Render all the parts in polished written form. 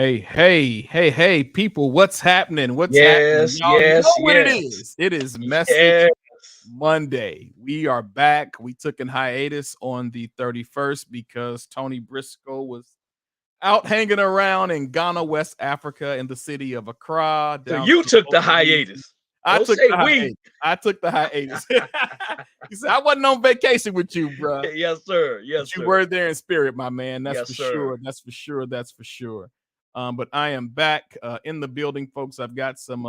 Hey, people, what's happening? What's happening? Yes, Y'all know yes, what it yes, is. It is Message yes. Monday. We are back. We took an hiatus on the 31st because Tony Briscoe was out hanging around in Ghana, West Africa, in the city of Accra, So down to you the took the local region. hiatus. I Don't took say the we. hiatus. I took the hiatus. He said, I wasn't on vacation with you, bruh. Yes, sir. But Yes, you sir. were there in spirit, my man. That's Yes, for sir. sure. That's for sure. That's for sure. But I am back in the building, folks. I've got some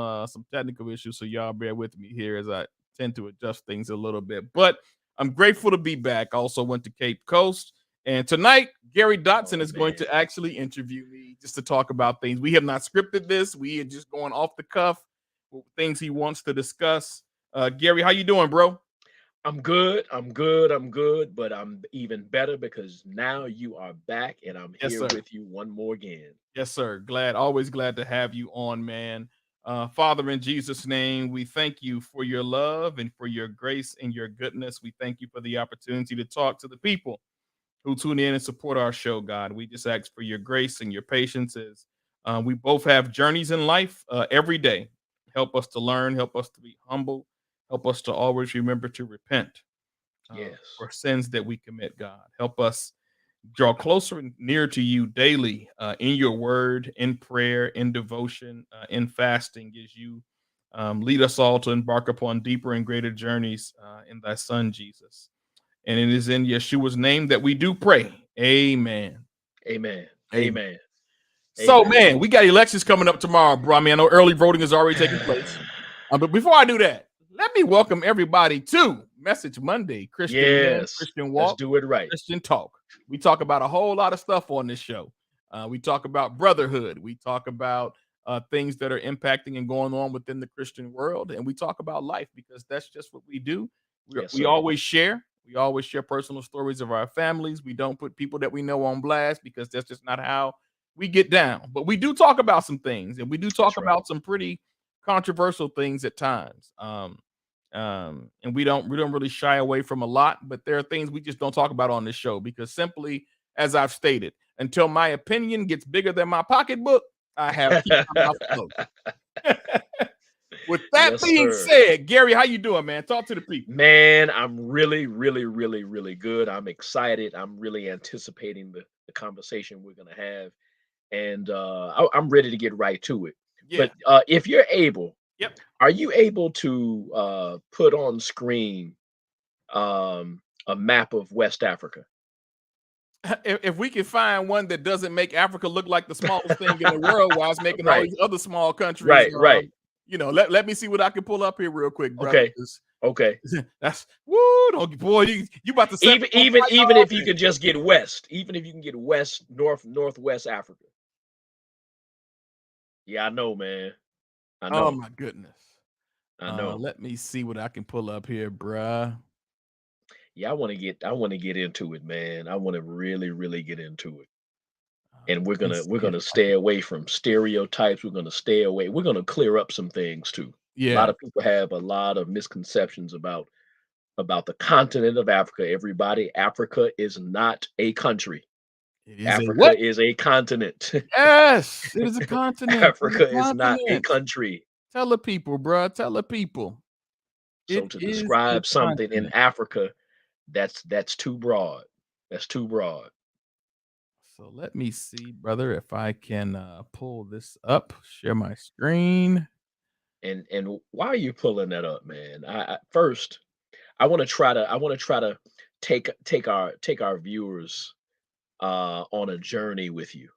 technical issues, so y'all bear with me here as I tend to adjust things a little bit. But I'm grateful to be back. I also went to Cape Coast, and tonight Gary Dotson Oh is going man. to actually interview me just to talk about things. We have not scripted this. We are just going off the cuff with things he wants to discuss. Gary, how you doing, bro? I'm good. I'm good. I'm good. But I'm even better because now you are back and I'm Yes, here sir. with you one more again. Yes, sir. Always glad to have you on, man. Father, in Jesus' name, we thank you for your love and for your grace and your goodness. We thank you for the opportunity to talk to the people who tune in and support our show, God. We just ask for your grace and your patience as we both have journeys in life every day. Help us to learn, help us to be humble, help us to always remember to repent Yes. for sins that we commit, God. Help us draw closer and near to you daily in your word, in prayer, in devotion, in fasting, as you lead us all to embark upon deeper and greater journeys in thy son, Jesus. And it is in Yeshua's name that we do pray. Amen. Amen. Amen. Amen. So, Amen. man, we got elections coming up tomorrow, bro. I mean, I know early voting is already taking place. But before I do that, let me welcome everybody to Message Monday, Christian Man, Yes. Christian Let's Walk, do it right. Christian Talk. We talk about a whole lot of stuff on this show. We talk about brotherhood. We talk about things that are impacting and going on within the Christian world. And we talk about life because that's just what we do. Yes, We sir. always share. We always share personal stories of our families. We don't put people that we know on blast because that's just not how we get down. But we do talk about some things, and we do talk That's right. about some pretty controversial things at times. And we don't really shy away from a lot, but there are things we just don't talk about on this show because simply, as I've stated, until my opinion gets bigger than my pocketbook, I have keep my mouth closed. With that Yes, being sir. said, Gary, how you doing, man? Talk to the people. Man, I'm really, really, really, really good. I'm excited. I'm really anticipating the conversation we're going to have. And I'm ready to get right to it. Yeah. But if you're able, Yep. are you able to put on screen a map of West Africa? If we can find one that doesn't make Africa look like the smallest thing in the world, while it's making all Right, these other small countries, right, right. let me see what I can pull up here real quick, brother. Okay, okay. That's woo, don't, boy, you about to set me on fire Even if you already. could just get west, even if you can get west, northwest Africa. Yeah, I know, man. I Oh know. my goodness. I know. Let me see what I can pull up here, bruh. Yeah, I want to get into it, man. I want to really, really get into it. And Let me we're see if gonna I stay can. away from stereotypes. We're gonna stay away. We're gonna clear up some things too. A lot Yeah, of people have a lot of misconceptions about the continent of Africa. Everybody, Africa is not a country. it is a Africa what? is a continent. Yes, it is a continent. It's Africa a is not a continent. country. Tell the people, bruh. Tell the people. So It to is a describe something in continent. Africa, that's too broad. That's too broad. So let me see, brother, if I can pull this up, share my screen. And why are you pulling that up, man? I first I want to try to take our viewers on a journey with you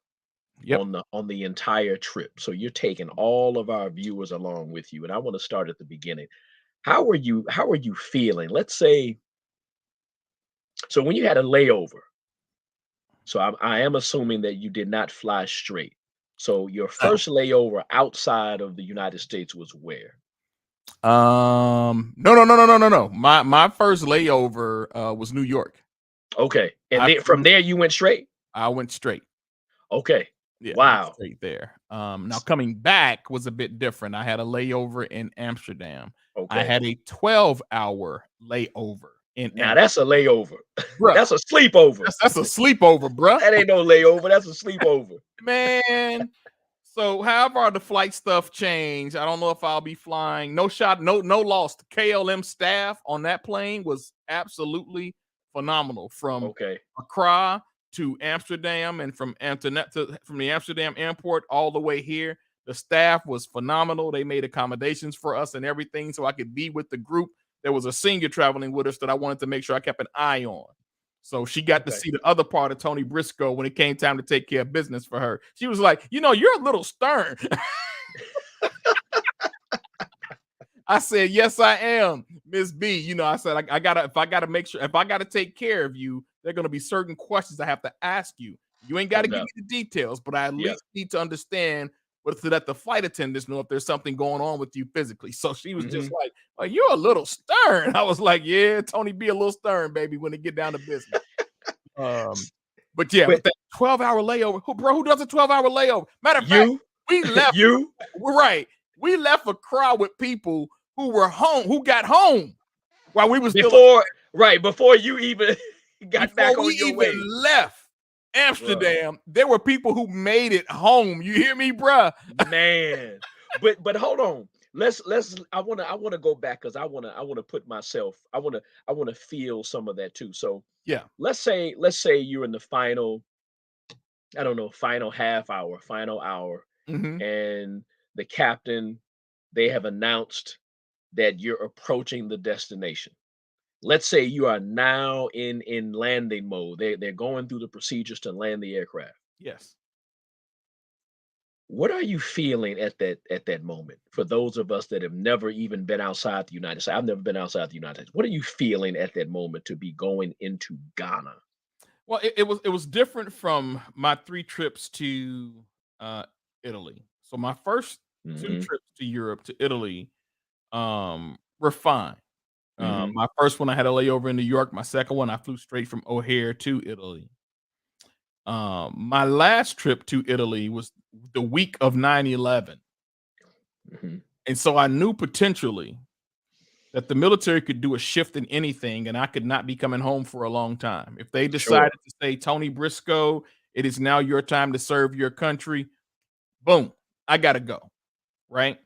Yep. on the entire trip. So you're taking all of our viewers along with you. And I want to start at the beginning. How are you feeling? Let's say so when you had a layover. So I am assuming that you did not fly straight. So your No. first layover outside of the United States was where? No. My first layover was New York. Okay. And I then from flew there you went straight? I went straight. Okay. Yeah, I went Wow. straight there. Now coming back was a bit different. I had a layover in Amsterdam. I Okay. had a 12-hour layover in Now Amsterdam. that's a layover. Bruh, That's a sleepover. that's a sleepover, bruh. That ain't no layover. That's a sleepover. Man, So however the flight stuff changed, I don't know if I'll be flying. No shot, no loss. KLM staff on that plane was absolutely phenomenal. From Okay. Accra to Amsterdam, and from the Amsterdam airport all the way here, the staff was phenomenal. They made accommodations for us and everything, so I could be with the group. There was a senior traveling with us that I wanted to make sure I kept an eye on. So she got to Okay. see the other part of Tony Briscoe when it came time to take care of business for her. She was like, you're a little stern. I said, yes, I am, Miss B. I said, I gotta, if I gotta take care of you, there are gonna be certain questions I have to ask you. You ain't No gotta give me doubt. the details, but I at Yeah. least need to understand, but to let the flight attendants know if there's something going on with you physically. So she was just Hmm. like, you're a little stern. I was like, yeah, Tony, be a little stern, baby, when it get down to business. But yeah, But but that 12-hour layover, who does a 12-hour layover? Matter of fact, you, we left. you We're right. We left a crowd with people who were home, who got home while we were still before you even got before back we on your even way, left bruh. Amsterdam. There were people who made it home. You hear me, bruh? Man. But hold on. Let's I wanna go back because I wanna put myself, I wanna feel some of that too. So Yeah. let's say you're in the final, I don't know, final half hour, final hour, Hmm. and the captain, they have announced that you're approaching the destination. Let's say you are now in landing mode. They're going through the procedures to land the aircraft. Yes. What are you feeling at that moment? For those of us that have never even been outside the United States, I've never been outside the United States. What are you feeling at that moment to be going into Ghana? Well, it was different from my 3 trips to uh Italy. So my first two Hmm. trips to Europe to Italy were fine. Hmm. My first one I had a layover in New York. My second one I flew straight from O'Hare to Italy. My last trip to Italy was the week of 9/11, Hmm. and so I knew potentially that the military could do a shift in anything, and I could not be coming home for a long time. If they Sure. decided to say, "Tony Briscoe, it is now your time to serve your country," boom, I gotta go. Right?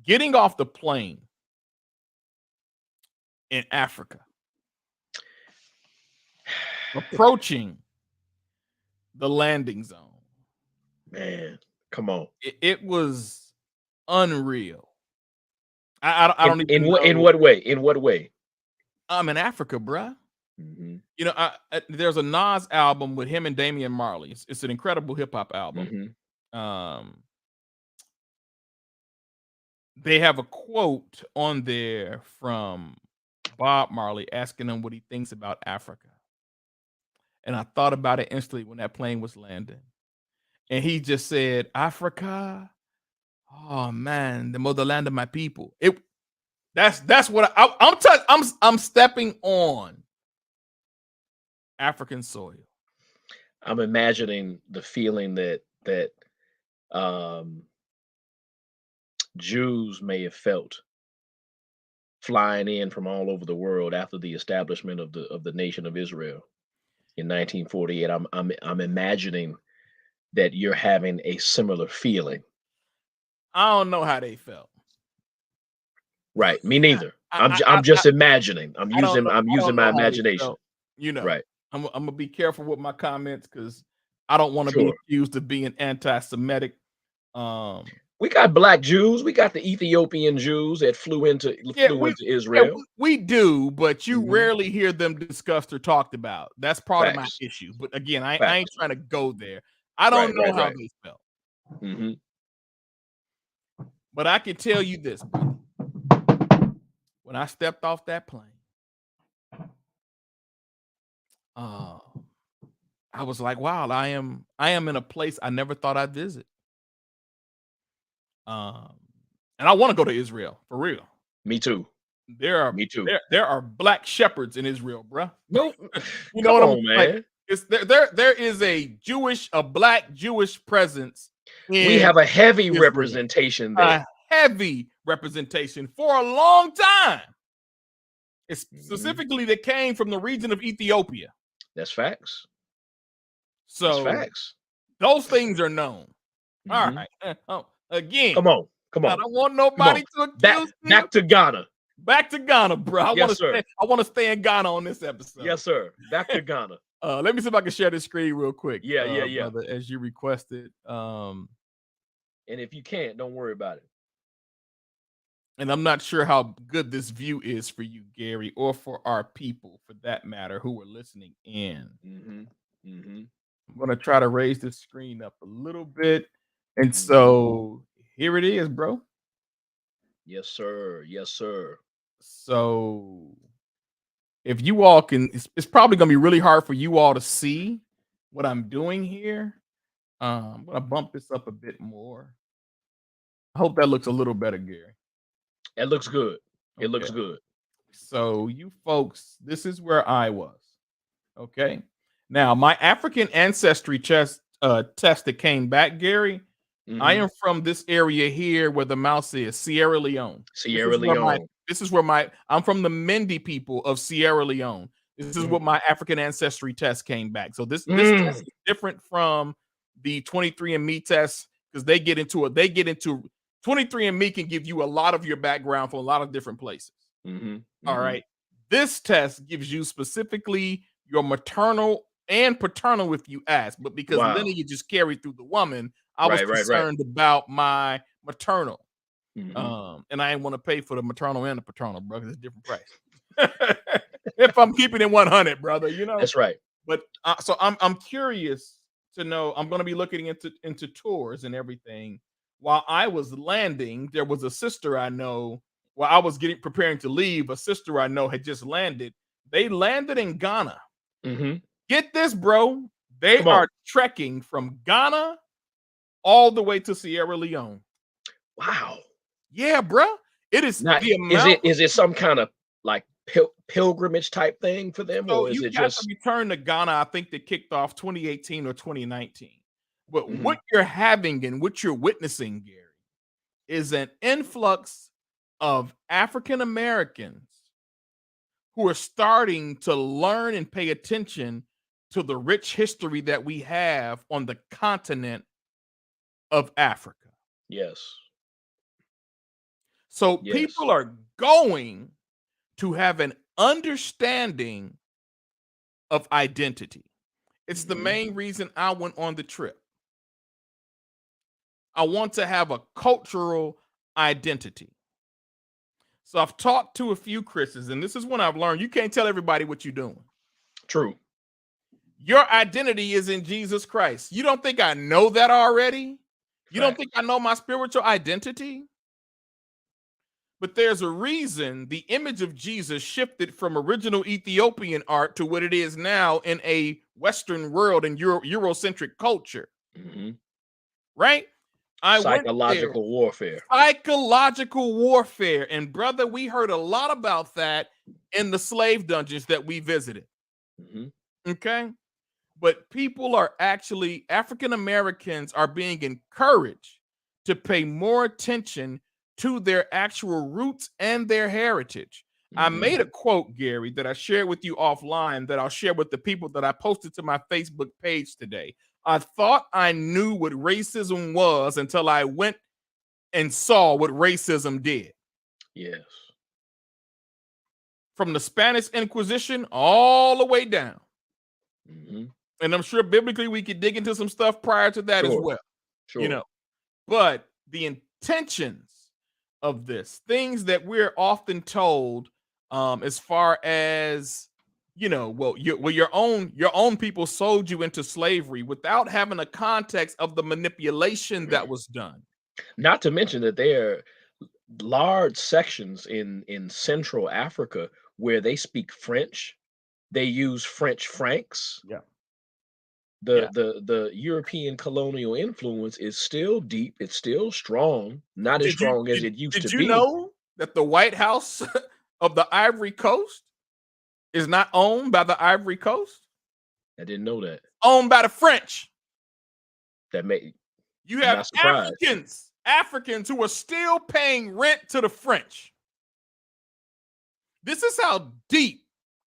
Getting off the plane in Africa, approaching the landing zone, Man, come on. it was unreal. I In don't in even what in know. what way? In what way? I'm in Africa, bruh. Hmm. There's a Nas album with him and Damian Marley. It's an incredible hip hop album. Hmm. Um, they have a quote on there from Bob Marley asking him what he thinks about Africa. And I thought about it instantly when that plane was landing. And he just said, Africa, oh man, the motherland of my people. That's what I'm stepping on African soil. I'm imagining the feeling that um, Jews may have felt flying in from all over the world after the establishment of the nation of Israel in 1948. I'm imagining that you're having a similar feeling. I don't know how they felt. Right. Me neither. I I'm I j- I I'm I just imagining. I'm I don't using know. I'm I using don't my know how they imagination. felt. You know, Right. I'm gonna be careful with my comments because I don't want to be Sure. accused of being anti-Semitic. Um, We got black Jews. We got the Ethiopian Jews that yeah, flew into yeah, Israel. we do, but you Hmm. rarely hear them discussed or talked about. That's part of my Facts. issue. But again, I ain't Facts. trying to go there. I don't Right. know Right. how Right. they felt, Hmm. but I can tell you this, brother. When I stepped off that plane, uh, I was like, wow, I am in a place I never thought I'd visit. Um, and I want to go to Israel for real. Me too. There are Me too. there are black shepherds in Israel, bruh. No, You know come what I'm on, like? man. It's there is a black Jewish presence We in have a heavy Israel. representation A there. heavy representation for a long time. It's Mhm. specifically that came from the region of Ethiopia. That's facts. That's So facts. those things are known. All Mhm. right. Again, Come on. Come I on. don't want Come on. nobody to Back accuse me of back to Ghana. back to Ghana, bro. I want Yes, to stay. sir. I want to stay in Ghana on this episode. Yes, sir. Back to Ghana. Let me see if I can share this screen real quick, Yeah, yeah, yeah. brother, as you requested. And if you can't, don't worry about it. And I'm not sure how good this view is for you, Gary, or for our people, for that matter, who are listening in. Mhm. Mhm. I'm gonna try to raise this screen up a little bit, and Mhm. so here it is, bro. Yes, sir. Yes, sir. So if you all can, it's probably gonna be really hard for you all to see what I'm doing here. I'm gonna bump this up a bit more. I hope that looks a little better, Gary. It looks good. It Okay. looks good. So you folks, this is where I was. Okay. Now, my African ancestry test that came back, Gary, I Mhm. am from this area here where the mouse is, Sierra Leone. This Sierra is where my Leone. this is where my I'm from the Mendi people of Sierra Leone. This is what Mm. my African ancestry test came back. So this test Mm. is different from the 23andMe test because they get into 23andMe can give you a lot of your background from a lot of different places. Mhm. All Mhm. right. This test gives you specifically your maternal and paternal if you ask, but because Wow. lineage is carried through the woman, I was Right, right, right. concerned about my maternal. Mhm. And I didn't want to pay for the maternal and the paternal, brother. It's a different price. If I'm keeping it 100, brother, That's right. But so I'm curious to know. I'm going to be looking into tours and everything. While I was landing, there was a sister I know. While I was getting preparing to leave, a sister I know had just landed. They landed in Ghana. Mhm. Get this, bro. They Come on. are trekking from Ghana all the way to Sierra Leone. Wow. Yeah, bro. It is Now, the is amount. it some kind of like pilgrimage type thing for them, So or is you it got to just return to Ghana. I think they kicked off 2018 or 2019. But what Mhm. you're having and what you're witnessing, Gary, is an influx of African Americans who are starting to learn and pay attention to the rich history that we have on the continent of Africa. Yes. So Yes. people are going to have an understanding of identity. It's the Mhm. main reason I went on the trip. I want to have a cultural identity. So I've talked to a few Chris's, and this is when I've learned you can't tell everybody what you're doing. True. Your identity is in Jesus Christ. You don't think I know that already? You don't think I Facts. know my spiritual identity? But there's a reason the image of Jesus shifted from original Ethiopian art to what it is now in a Western world and Eurocentric culture, Mhm. right? I went there. Psychological warfare. Psychological warfare. And brother, we heard a lot about that in the slave dungeons that we visited. Mhm. Okay. But people are actually, African Americans are being encouraged to pay more attention to their actual roots and their heritage. I Mhm. made a quote, Gary, that I shared with you offline that I'll share with the people that I posted to my Facebook page today. I thought I knew what racism was until I went and saw what racism did. Yes. From the Spanish Inquisition all the way down. Mhm. And I'm sure biblically we could dig into some stuff prior to that as Sure. well, you Sure. know. But the intentions of this, things that we're often told, as far as your own people sold you into slavery without having a context of the manipulation that was done. Not to mention that there are large sections in Central Africa where they speak French. They use French francs. Yeah. The Yeah. the European colonial influence is still deep, it's still strong, not as Did you strong as did, it used to did you be. know that the White House of the Ivory Coast is not owned by the Ivory Coast? I didn't know that. Owned by the French. That may You I'm have not surprised. Africans who are still paying rent to the French. This is how deep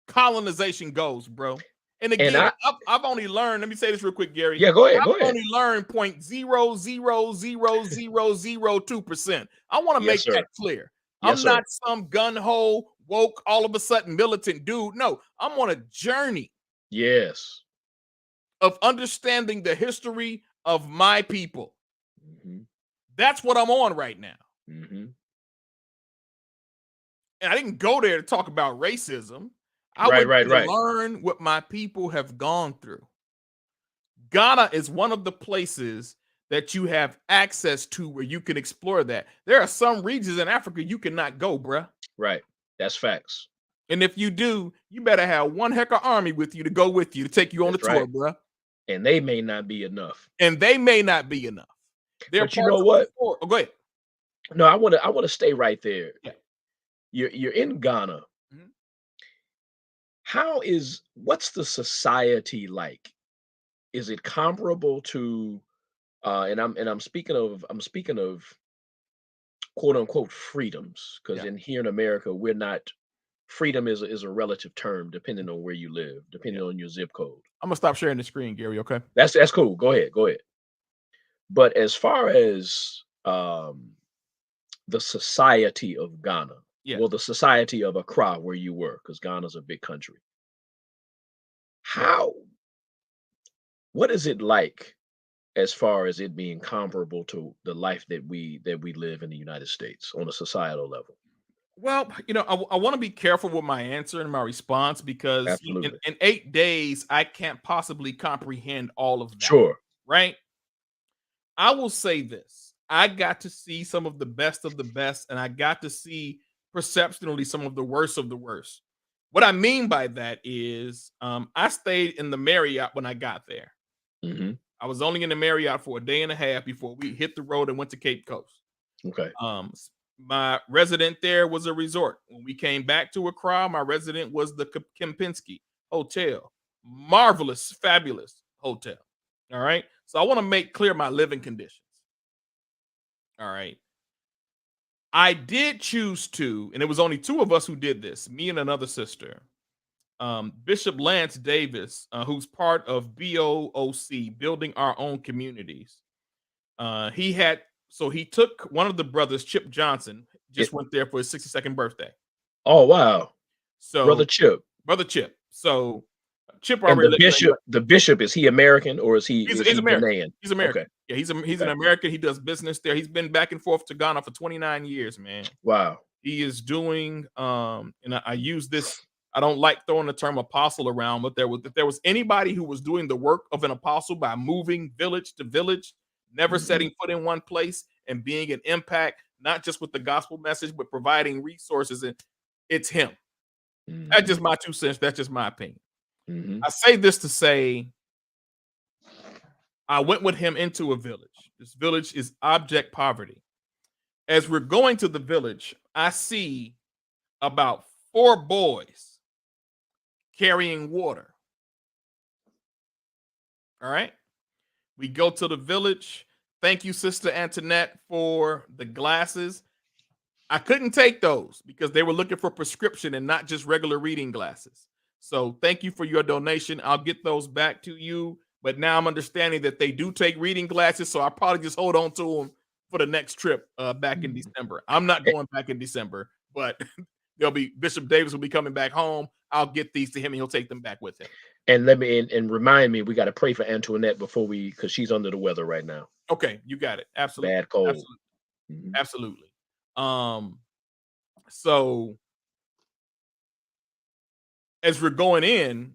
colonization goes, bro. And And again, I've only learned, let me say this real quick, Gary. yeah, go ahead, I've go ahead. only learned 0.0000002%. I want to Yes, make that sir. clear. Yes, I'm sir. not some gun-ho, woke, all of a sudden militant dude. No, I'm on a journey Yes. of understanding the history of my people. Mhm. That's what I'm on right now. Mhm. And I didn't go there to talk about racism. I Right, went right, there to right. learn what my people have gone through. Ghana is one of the places that you have access to where you can explore that. There are some regions in Africa you cannot go, bruh. Right. That's facts. And if you do, you better have one heck of army with you to go with you to take you on the That's right. tour, bruh. And they may not be enough. And they may not be enough. There are But you parts know of the what? story. Oh, go ahead. No, I wanna stay right there. Yeah. You're in Ghana. Mhm. What's the society like? Is it comparable to I'm speaking of quote unquote freedoms, because Yeah. in here in America, we're not freedom is a relative term depending on where you live, Yeah. depending on your zip code. I'm gonna stop sharing the screen, Gary. Okay. That's cool. Go ahead, go ahead. But as far as the society of Ghana, Yeah. well, the society of Accra, where you were, because Ghana's a big country. How what is it like as far as it being comparable to the life that we live in the United States on a societal level? Well, I want to be careful with my answer and my response because Absolutely. in 8 days, I can't possibly comprehend all of that, Sure. right? I will say this. I got to see some of the best, and I got to see perceptionally some of the worst of the worst. What I mean by that is I stayed in the Marriott when I got there. Hmm. I was only in the Marriott for a day and a half before we hit the road and went to Cape Coast. Okay. My resident there was a resort. When we came back to Accra, my resident was the Kempinski Hotel. Marvelous, fabulous hotel. All right. So I want to make clear my living conditions. All right. I did choose to, and it was only two of us who did this, me and another sister. Bishop Lance Davis, who's part of BOOC, Building Our Own Communities. He had he took one of the brothers, Chip Johnson, just It, went there for his 62nd birthday. oh wow, brother So Chip. brother Chip. So Chip And already lives in the US. the bishop, is he American or is He's he American. Ghanaian? He's Okay. American. Yeah, he's an Okay. American. He does business there. He's been back and forth to Ghana for 29 years, man. Wow. He is doing and I use this. I don't like throwing the term apostle around, but if there was anybody who was doing the work of an apostle by moving village to village, never Hmm. setting foot in one place and being an impact, not just with the gospel message, but providing resources, and it's him. That's just Hmm. my 2 cents. That's just my opinion. Hmm. I say this to say I went with him into a village. This village is abject poverty. As we're going to the village, I see about 4 boys carrying water. All right. We go to the village. Thank you, Sister Antoinette, for the glasses. I couldn't take those because they were looking for prescription and not just regular reading glasses. So thank you for your donation. I'll get those back to you. But now I'm understanding that they do take reading glasses. So I'll probably just hold on to them for the next trip back in December. I'm not going back in December, but there'll be Bishop Davis will be coming back home. I'll get these to him and he'll take them back with him. And let me and remind me, we got to pray for Antoinette before because she's under the weather right now. Okay, you got it. Absolutely. Bad cold. Absolutely. Hmm. Absolutely. Um, so as we're going in,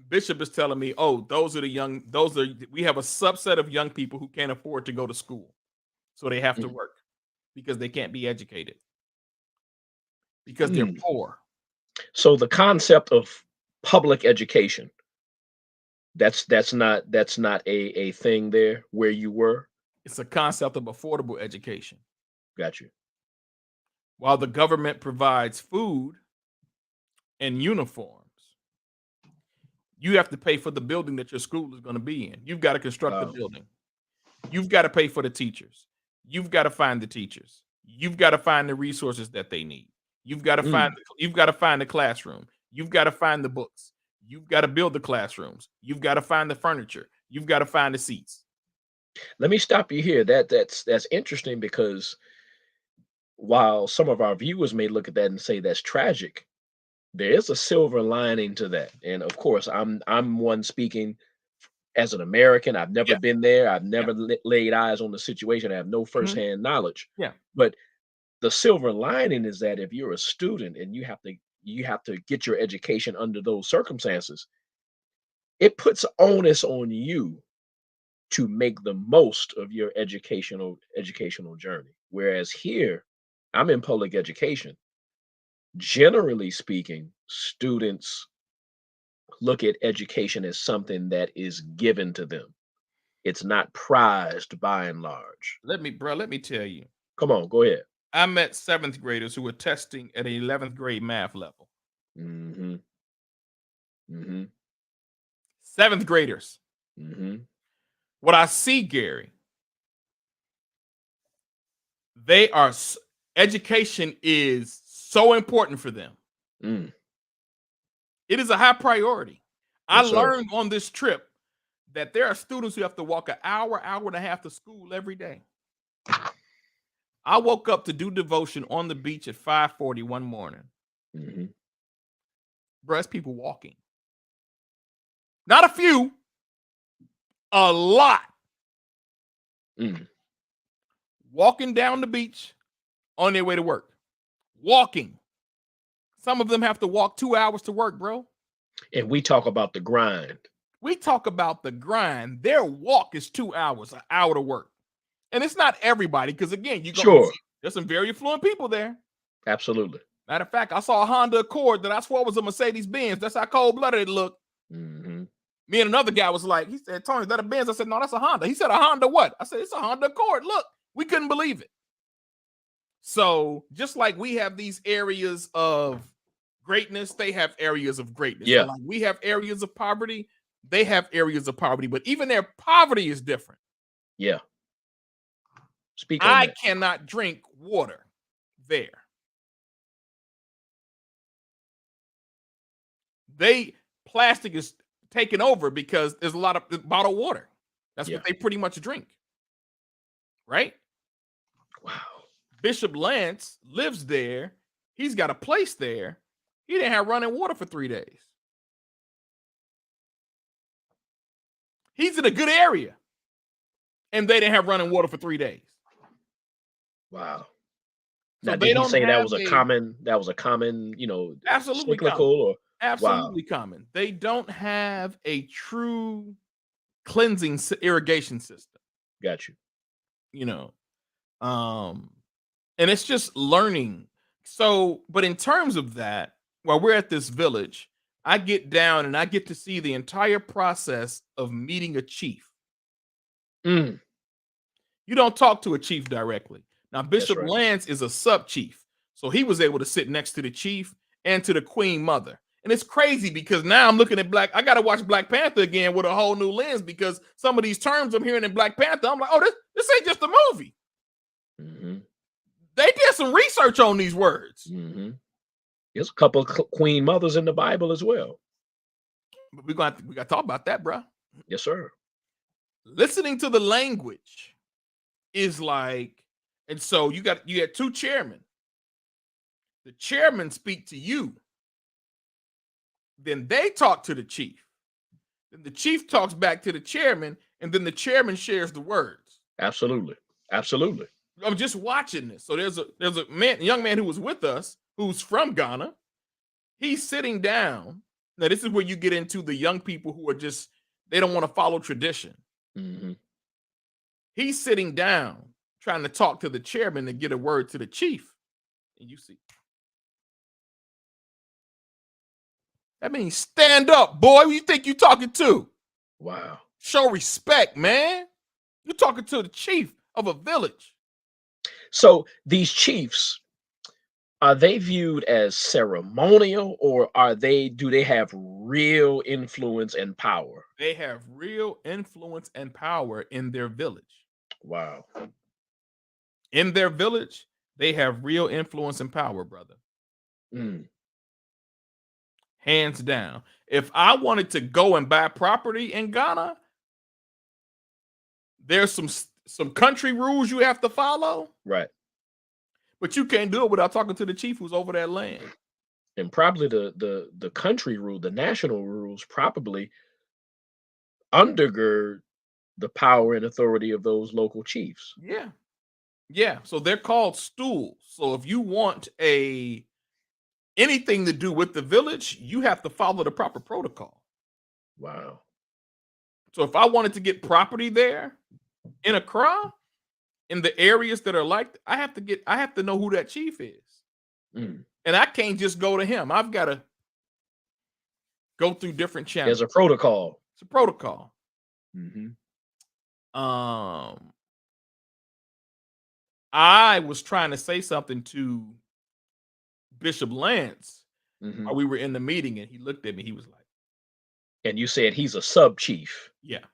Bishop is telling me, "Oh, we have a subset of young people who can't afford to go to school. So they have to work because they can't be educated because they're Mm. poor." So the concept of public education, that's not a thing there where you were. It's a concept of affordable education. Got you. While the government provides food and uniforms, you have to pay for the building that your school is going to be in. You've got to construct the Wow. building. You've got to pay for the teachers. You've got to find the teachers. You've got to find the resources that they need. You've got to find Mm. you've got to find the classroom. You've got to find the books. You've got to build the classrooms. You've got to find the furniture. You've got to find the seats. Let me stop you here. That's interesting because while some of our viewers may look at that and say that's tragic, there is a silver lining to that. And of course, I'm one speaking as an American. I've never Yeah. been there. I've Yeah. never laid eyes on the situation. I have no Mhm. firsthand knowledge. Yeah. But the silver lining is that if you're a student and you have to get your education under those circumstances, it puts onus on you to make the most of your educational journey. Whereas here, I'm in public education. Generally speaking, students look at education as something that is given to them. It's not prized by and large. Let me tell you. Come on, go ahead. I met seventh graders who were testing at an 11th grade math level. Hmm. Hmm. Seventh graders. Hmm. What I see, Gary, they are education is so important for them. Mm. It is a high priority. I Yes, sir. learned on this trip that there are students who have to walk an hour, hour and a half to school every day. I woke up to do devotion on the beach at 5:40 one morning. Hmm. Bro, that's people walking. Not a few, a lot. Mm. Walking down the beach on their way to work. Walking. Some of them have to walk 2 hours to work, bro. And we talk about the grind. We talk about the grind. Their walk is 2 hours, an hour to work. And it's not everybody, because again, Sure. there's some very affluent people there. Absolutely. Matter of fact, I saw a Honda Accord that I swore was a Mercedes Benz. That's how cold-blooded it looked. Hmm. Me and another guy was like, he said, Tony, is that a Benz? I said, no, that's a Honda. He said, a Honda what? I said, it's a Honda Accord. Look, we couldn't believe it. So just like we have these areas of greatness, they have areas of greatness. Yeah. And like we have areas of poverty, they have areas of poverty, but even their poverty is different. Yeah. Speak on I that. cannot drink water there. Plastic is taken over because there's a lot of bottled water. That's Yeah. what they pretty much drink. Right? Wow. Bishop Lance lives there. He's got a place there. He didn't have running water for 3 days. He's in a good area. And they didn't have running water for 3 days. Wow. So Now, they did he don't say have that was a common, absolutely common. cyclical or wow. Absolutely common. They don't have a true cleansing irrigation system, Got you. you know. And it's just learning. So, but in terms of that, while we're at this village, I get down and I get to see the entire process of meeting a chief. Mm. You don't talk to a chief directly. Now, That's Bishop right. Lance is a sub chief. So he was able to sit next to the chief and to the queen mother. And it's crazy because now I'm looking at I got to watch Black Panther again with a whole new lens because some of these terms I'm hearing in Black Panther, I'm like, oh, this ain't just a movie. Hmm. They did some research on these words. Hmm. There's a couple of queen mothers in the Bible as well. But we got to talk about that, bro. Yes, sir. Listening to the language is like, and so you had 2 chairmen. The chairmen speak to you. Then they talk to the chief. Then the chief talks back to the chairman, and then the chairman shares the words. Absolutely. Absolutely. I'm just watching this. So there's a young man who was with us who's from Ghana. He's sitting down. Now, this is where you get into the young people who are just, they don't want to follow tradition. Hmm. He's sitting down trying to talk to the chairman to get a word to the chief. And you see, that means stand up, boy. Who you think you talking to? Wow. Show respect, man. You're talking to the chief of a village. So these chiefs, are they viewed as ceremonial or do they have real influence and power? They have real influence and power in their village. Wow. In their village, they have real influence and power, brother. Mm. hands down. If I wanted to go and buy property in Ghana, there's some country rules you have to follow, Right. but you can't do it without talking to the chief who's over that land. And probably the country rule, the national rules probably undergird the power and authority of those local chiefs. Yeah. Yeah. So they're called stools. So if you want a anything to do with the village, you have to follow the proper protocol. Wow. So if I wanted to get property there in Accra, in the areas that are like, I have to know who that chief is. Mm. And I can't just go to him. I've got to go through different channels. There's a protocol. It's a protocol. Hmm. Um, I was trying to say something to Bishop Lance Hmm. while we were in the meeting, and he looked at me. He was like, And you said he's a sub chief. "Yeah," Mm.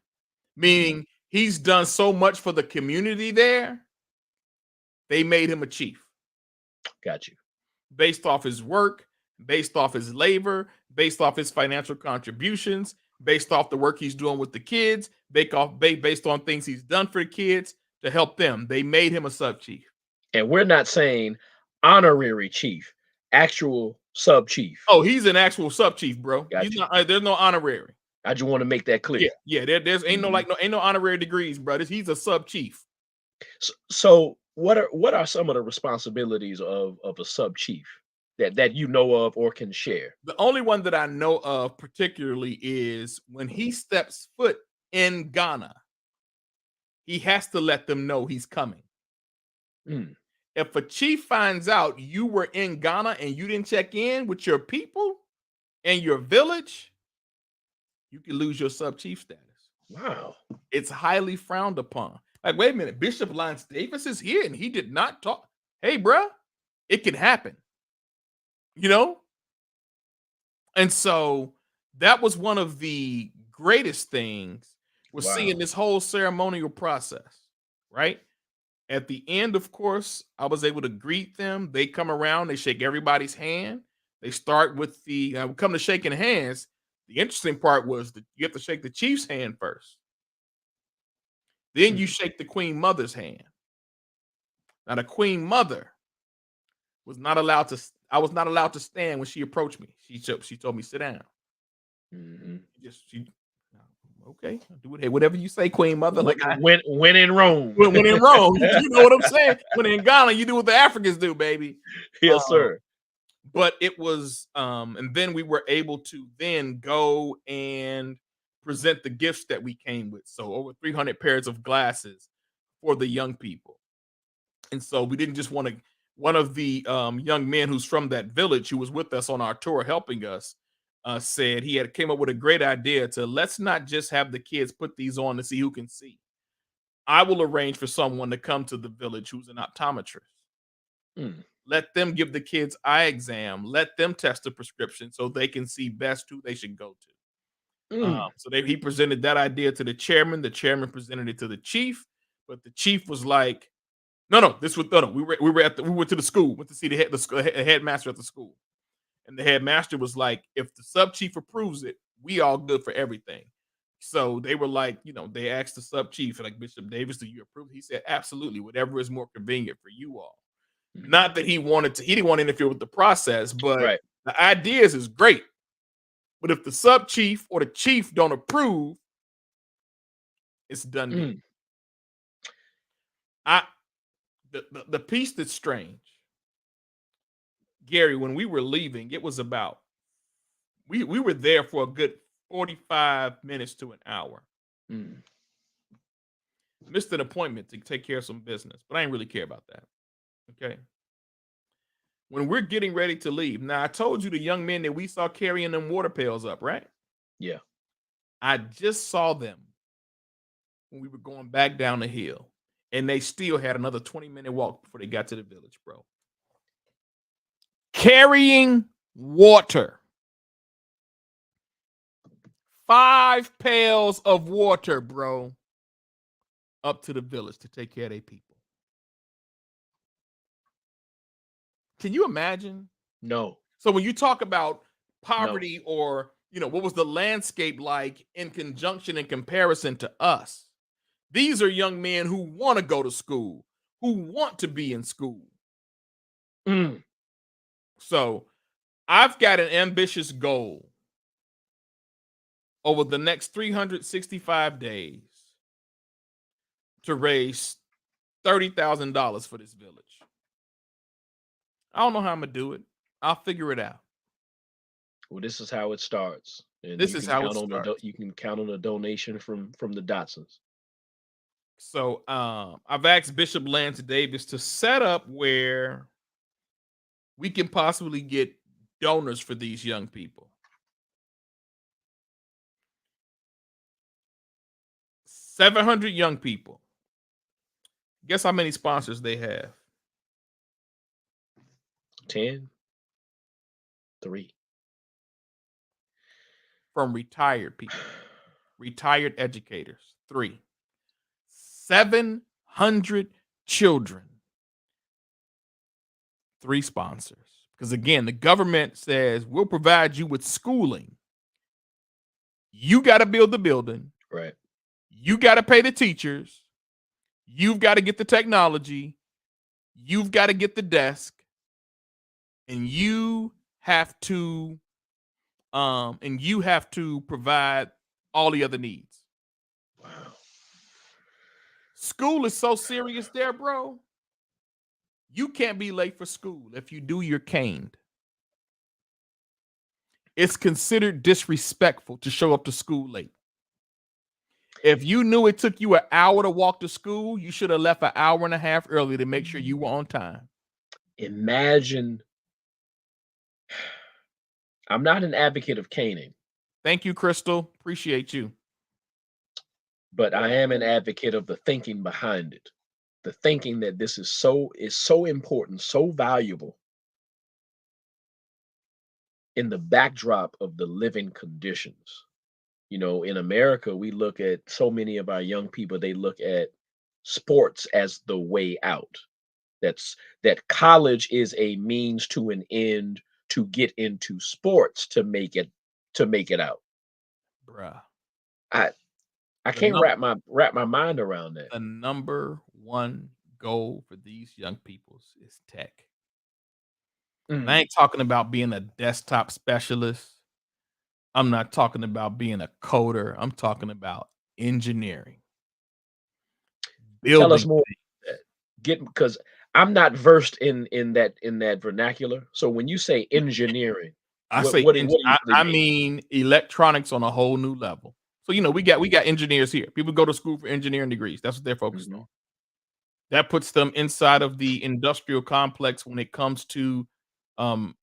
meaning he's done so much for the community there. They made him a chief Got you. based off his work, based off his labor, based off his financial contributions, based off the work he's doing with the kids, based on things he's done for the kids to help them. They made him a sub chief. And we're not saying honorary chief, actual sub chief. Oh, he's an actual sub chief, bro. He's Got you. not. There's no honorary. I just want to make that Yeah, clear. yeah. There's ain't no Mhm. like no ain't no honorary degrees, brothers. He's a sub chief. So what are some of the responsibilities of a sub chief that you know of or can share? The only one that I know of particularly is when he steps foot in Ghana, he has to let them know he's coming. Mm. If a chief finds out you were in Ghana and you didn't check in with your people and your village, you can lose your sub chief status. Wow. It's highly frowned upon. Like, wait a minute, Bishop Lance Davis is here and he did not talk. Hey, bruh, it can happen, you know? And so that was one of the greatest things was seeing Wow. this whole ceremonial process, right? At the end, of course, I was able to greet them. They come around, they shake everybody's hand. They start with the come to shaking hands. The interesting part was that you have to shake the chief's hand first. Then you Mm. shake the queen mother's hand. Now the queen mother was not allowed to. I was not allowed to stand when she approached me. She told me sit down. Mhm. She okay, do it. Hey, whatever you say, queen mother. Like I When in Rome. when in Rome, you know what I'm saying. When in Ghana, you do what the Africans do, baby. Yes, Uh, sir. but it was and then we were able to then go and present the gifts that we came with. So over 300 pairs of glasses for the young people. And so we didn't just want to one of the young men who's from that village who was with us on our tour helping us said he had came up with a great idea to let's not just have the kids put these on to see who can see. I will arrange for someone to come to the village who's an optometrist. Mm. Let them give the kids eye exam. Let them test the prescription so they can see best who they should go to. Mm. He presented that idea to the chairman. The chairman presented it to the chief, but the chief was like, "No, no, this was no, no. We went to the school, went to see the headmaster at the school, and the headmaster was like, if the sub chief approves it, we all good for everything." So they were like, they asked the sub chief, like Bishop Davis, do you approve? He said, absolutely, whatever is more convenient for you all. Mhm. Not that he didn't want to interfere with the process, but Right. the ideas is great. But if the sub chief or the chief don't approve, it's a done deal. Mm. I the piece that's strange, Gary, when we were leaving, it was about we were there for a good 45 minutes to an hour. Mm. Missed an appointment to take care of some business, but I didn't really care about that. Okay. When we're getting ready to leave, now I told you the young men that we saw carrying them water pails up, right? Yeah. I just saw them when we were going back down the hill, and they still had another 20-minute walk before they got to the village, bro. Carrying water. 5 pails of water, bro, up to the village to take care of their people. Can you imagine? No. So when you talk about No. poverty or, what was the landscape like in conjunction and comparison to us? These are young men who want to go to school, who want to be in school. Mm. So I've got an ambitious goal over the next 365 days to raise $30,000 for this village. I don't know how I'm gonna do it. I'll figure it out. Well, this is how it starts, and This you is can how it count on starts. you can count on a donation from the Dotsons. So I've asked Bishop Lance Davis to set up where we can possibly get donors for these young people. 700 young people. Guess how many sponsors they have? 10, 3. From retired people, retired educators. 3. 700 children. 3 sponsors. Because again, the government says we'll provide you with schooling. You got to build the building. Right. You got to pay the teachers. You've got to get the technology. You've got to get the desk. And you have to provide all the other needs. Wow. School is so serious there, bro. You can't be late for school. If you do, you're caned. It's considered disrespectful to show up to school late. If you knew it took you an hour to walk to school, you should have left an hour and a half early to make sure you were on time. Imagine. I'm not an advocate of caning, Thank you, Crystal. Appreciate you. but I am an advocate of the thinking behind it. The thinking that this is so important, so valuable in the backdrop of the living conditions. In America, we look at so many of our young people, they look at sports as the way out. That college is a means to an end to get into sports to make it out. Bruh. I I The, can't num- wrap my mind around that. the number one goal for these young people is tech. And I Mm. ain't talking about being a desktop specialist. I'm not talking about being a coder. I'm talking about engineering, Tell us building more. things. Get because I'm not versed in that vernacular. So when you say engineering, I what say, what do, what do you really I mean? mean electronics on a whole new level. So we got engineers here. People go to school for engineering degrees. That's what they're focused on. Hmm. That puts them inside of the industrial complex when it comes to um,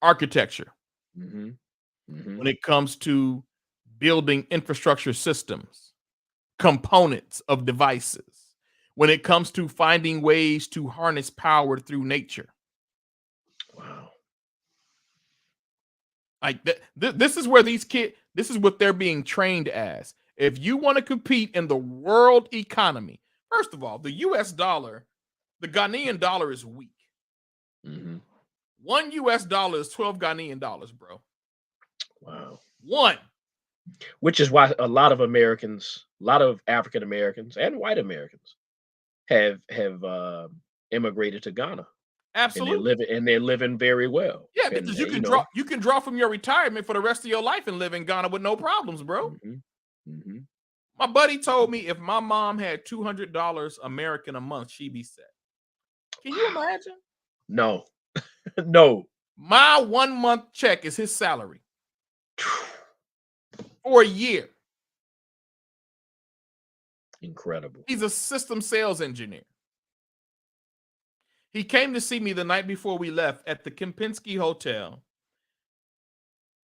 architecture, Hmm. Hmm. when it comes to building infrastructure systems, components of devices, when it comes to finding ways to harness power through nature. Wow. Like this is where this is what they're being trained as. If you want to compete in the world economy, first of all, the US dollar, the Ghanaian dollar is weak. Hmm. One US dollar is 12 Ghanaian dollars, bro. Wow. One. Which is why a lot of Americans, a lot of African Americans and white Americans have immigrated to Ghana, and they're Absolutely. living very well. Yeah, And because you can draw from your retirement for the rest of your life and live in Ghana with no problems, bro. hmm. Hmm. My buddy told me if my mom had $200 American a month, she'd be set. Can you Wow. imagine? No. No. My 1 month check is his salary for a year. Incredible. He's a system sales engineer. He came to see me the night before we left at the Kempinski Hotel.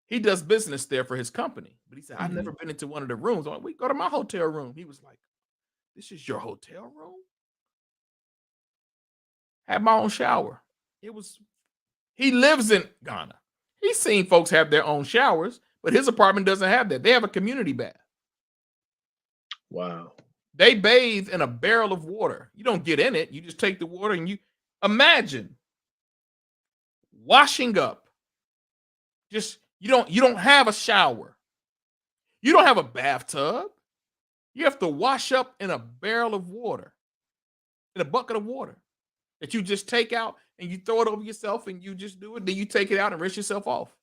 He does business there for his company, but he said, I've Hmm. never been into one of the rooms. I'm like, we go to my hotel room. He was like, this is your hotel room? Had my own shower. He lives in Ghana. He's seen folks have their own showers, but his apartment doesn't have that. They have a community bath. Wow. They bathe in a barrel of water. You don't get in it. You just take the water and you imagine washing up Just you don't have a shower. You don't have a bathtub. You have to wash up in a barrel of water, in a bucket of water that you just take out and you throw it over yourself and you just do it. Then you take it out and rinse yourself off.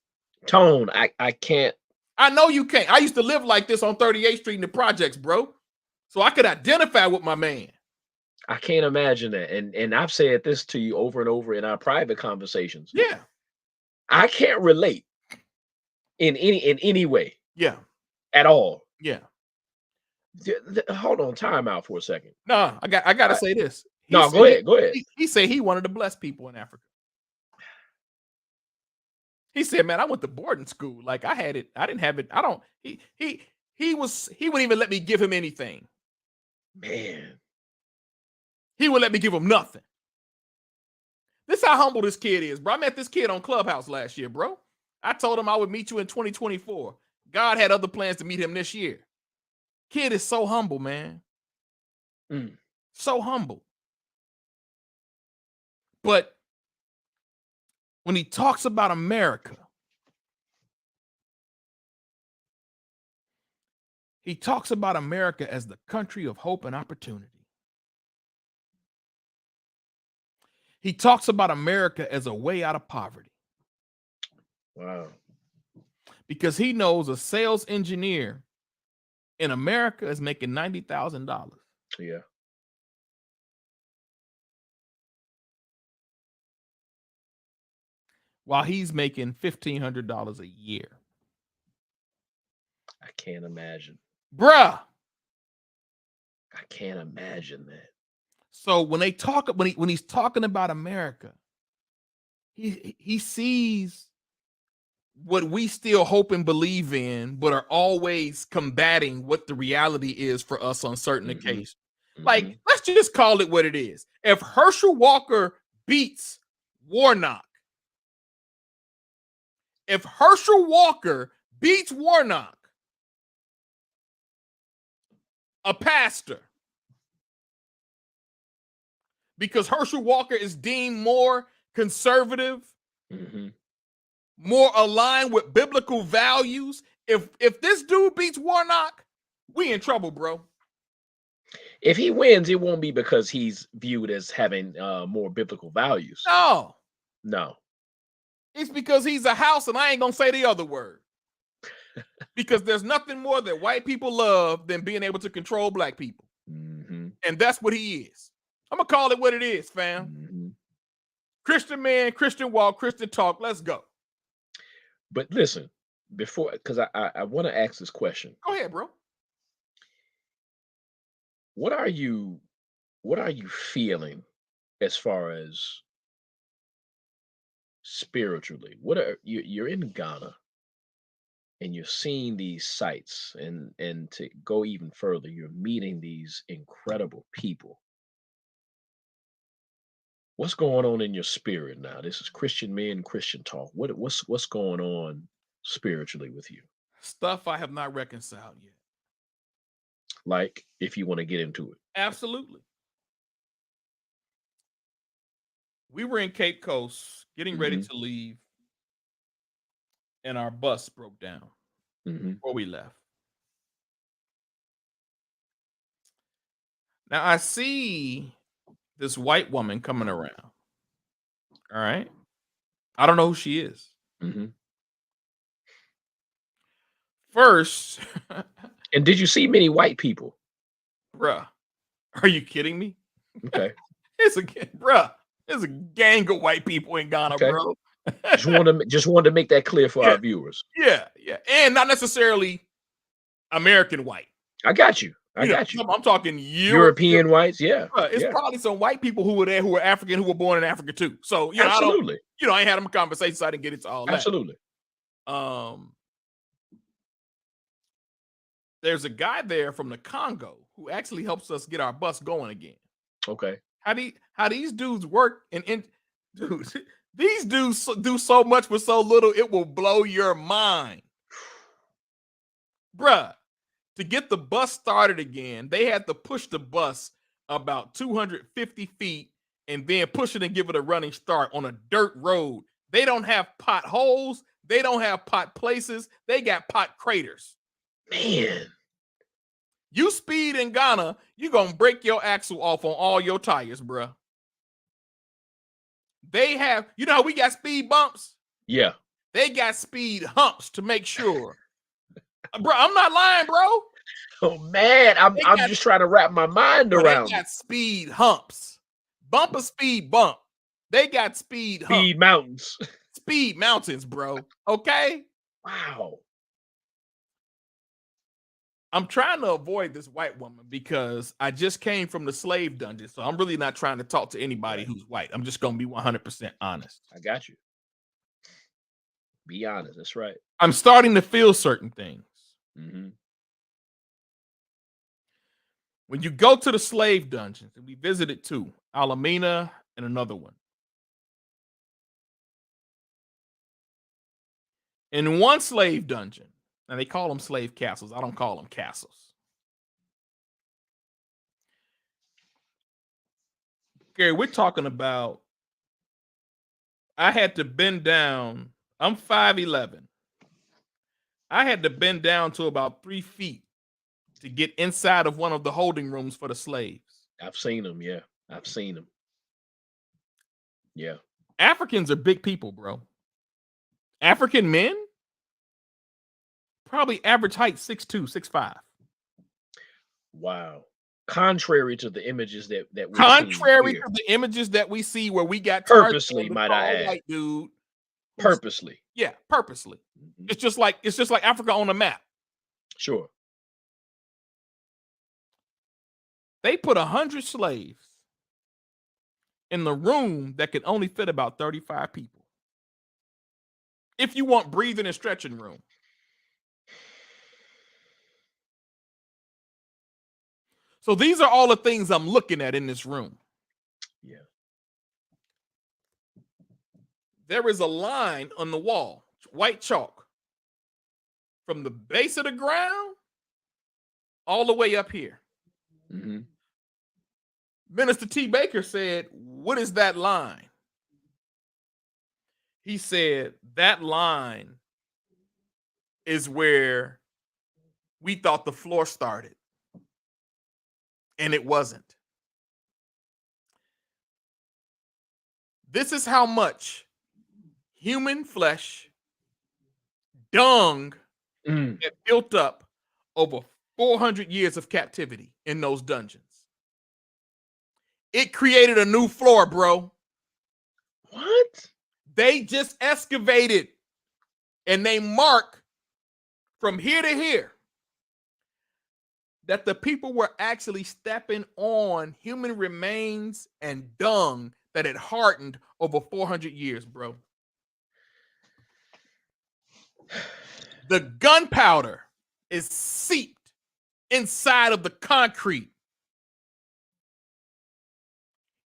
Tone, I can't. I know you can't. I used to live like this on 38th Street in the projects, bro. So I could identify with my man. I can't imagine that. And I've said this to you over and over in our private conversations. Yeah. I can't relate in any way Yeah. at all. Yeah. Hold on, time out for a second. No, I gotta say this. No, go ahead. Go ahead. He said he wanted to bless people in Africa. He said, "Man, I went to boarding school. Like I had it. I didn't have it. I don't." He wouldn't even let me give him anything. Man. He would let me give him nothing. This is how humble this kid is, bro. I met this kid on Clubhouse last year, bro. I told him I would meet you in 2024. God had other plans to meet him this year. Kid is so humble, man. So humble. But when he talks about America, he talks about America as the country of hope and opportunity. He talks about America as a way out of poverty. Wow. Because he knows a sales engineer in America is making $90,000. Yeah. While he's making $1,500 a year. I can't imagine. Bruh. I can't imagine that. So when they talk, when he's talking about America, he sees what we still hope and believe in, but are always combating what the reality is for us on certain occasions. Like, let's just call it what it is. If Herschel Walker beats Warnock, if Herschel Walker beats Warnock, a pastor, because Herschel Walker is deemed more conservative, more aligned with biblical values. If this dude beats Warnock, we in trouble, bro. If he wins, it won't be because he's viewed as having more biblical values. No. It's because he's a house, and I ain't gonna say the other word. Because there's nothing more that white people love than being able to control black people. And that's what he is. I'm gonna call it what it is, fam. Christian man, Christian walk, Christian talk. Let's go. But listen, because I want to ask this question. Go ahead, bro. What are you feeling as far as spiritually? You're in Ghana and you're seeing these sites, and to go even further, you're meeting these incredible people. What's going on in your spirit now? This is Christian men, Christian talk. What's going on spiritually with you? Stuff I have not reconciled yet. Like, if you want to get into it. Absolutely. We were in Cape Coast getting ready to leave, and our bus broke down before we left. Now I see this white woman coming around. All right. I don't know who she is. First. And did you see many white people? Bruh. Are you kidding me? Okay. There's a gang of white people in Ghana, bro. just wanted to make that clear for our viewers. Yeah. And not necessarily American white. I got you. I got you. I'm talking European whites. Yeah. It's probably some white people who were there who were African, who were born in Africa too. So, absolutely. I ain't had them a conversation, so I didn't get into all that. Absolutely. There's a guy there from the Congo who actually helps us get our bus going again. Okay. How these dudes work dude, these dudes do so much with so little, it will blow your mind. Bruh, to get the bus started again, they had to push the bus about 250 feet and then push it and give it a running start on a dirt road. They don't have potholes. They don't have pot places. They got pot craters. Man. You speed in Ghana, you going to break your axle off on all your tires, bruh. They have, you know how we got speed bumps? Yeah. They got speed humps to make sure. Bro, I'm not lying, bro. Oh man, I'm just trying to wrap my mind around They got speed humps. Bump a speed bump. They got speed humps. Speed mountains. Speed mountains, bro. Okay? Wow. I'm trying to avoid this white woman because I just came from the slave dungeon. So I'm really not trying to talk to anybody who's white. I'm just going to be 100% honest. I got you. Be honest. That's right. I'm starting to feel certain things. Mm-hmm. When you go to the slave dungeons, and we visited two, Alameda and another one. In one slave dungeon, and they call them slave castles. I don't call them castles. Gary, we're talking about, I had to bend down. I'm 5'11". I had to bend down to about 3 feet to get inside of one of the holding rooms for the slaves. I've seen them. Yeah. I've seen them. Yeah. Africans are big people, bro. African men, probably average height 6'2", 6'5". Wow. Contrary to the images that we're Contrary seeing to the images that we see where we got purposely, the might I add, white dude. Purposely. Yeah, purposely. Mm-hmm. It's just like Africa on a map. Sure. They put 100 slaves in the room that could only fit about 35 people. If you want breathing and stretching room. So these are all the things I'm looking at in this room. Yeah. There is a line on the wall, white chalk, from the base of the ground all the way up here. Mm-hmm. Minister T. Baker said, "What is that line?" He said, "That line is where we thought the floor started." And it wasn't. This is how much human flesh, dung, had built up over 400 years of captivity in those dungeons. It created a new floor, bro. What? They just excavated and they mark from here to here that the people were actually stepping on human remains and dung that had hardened over 400 years, bro. The gunpowder is seeped inside of the concrete.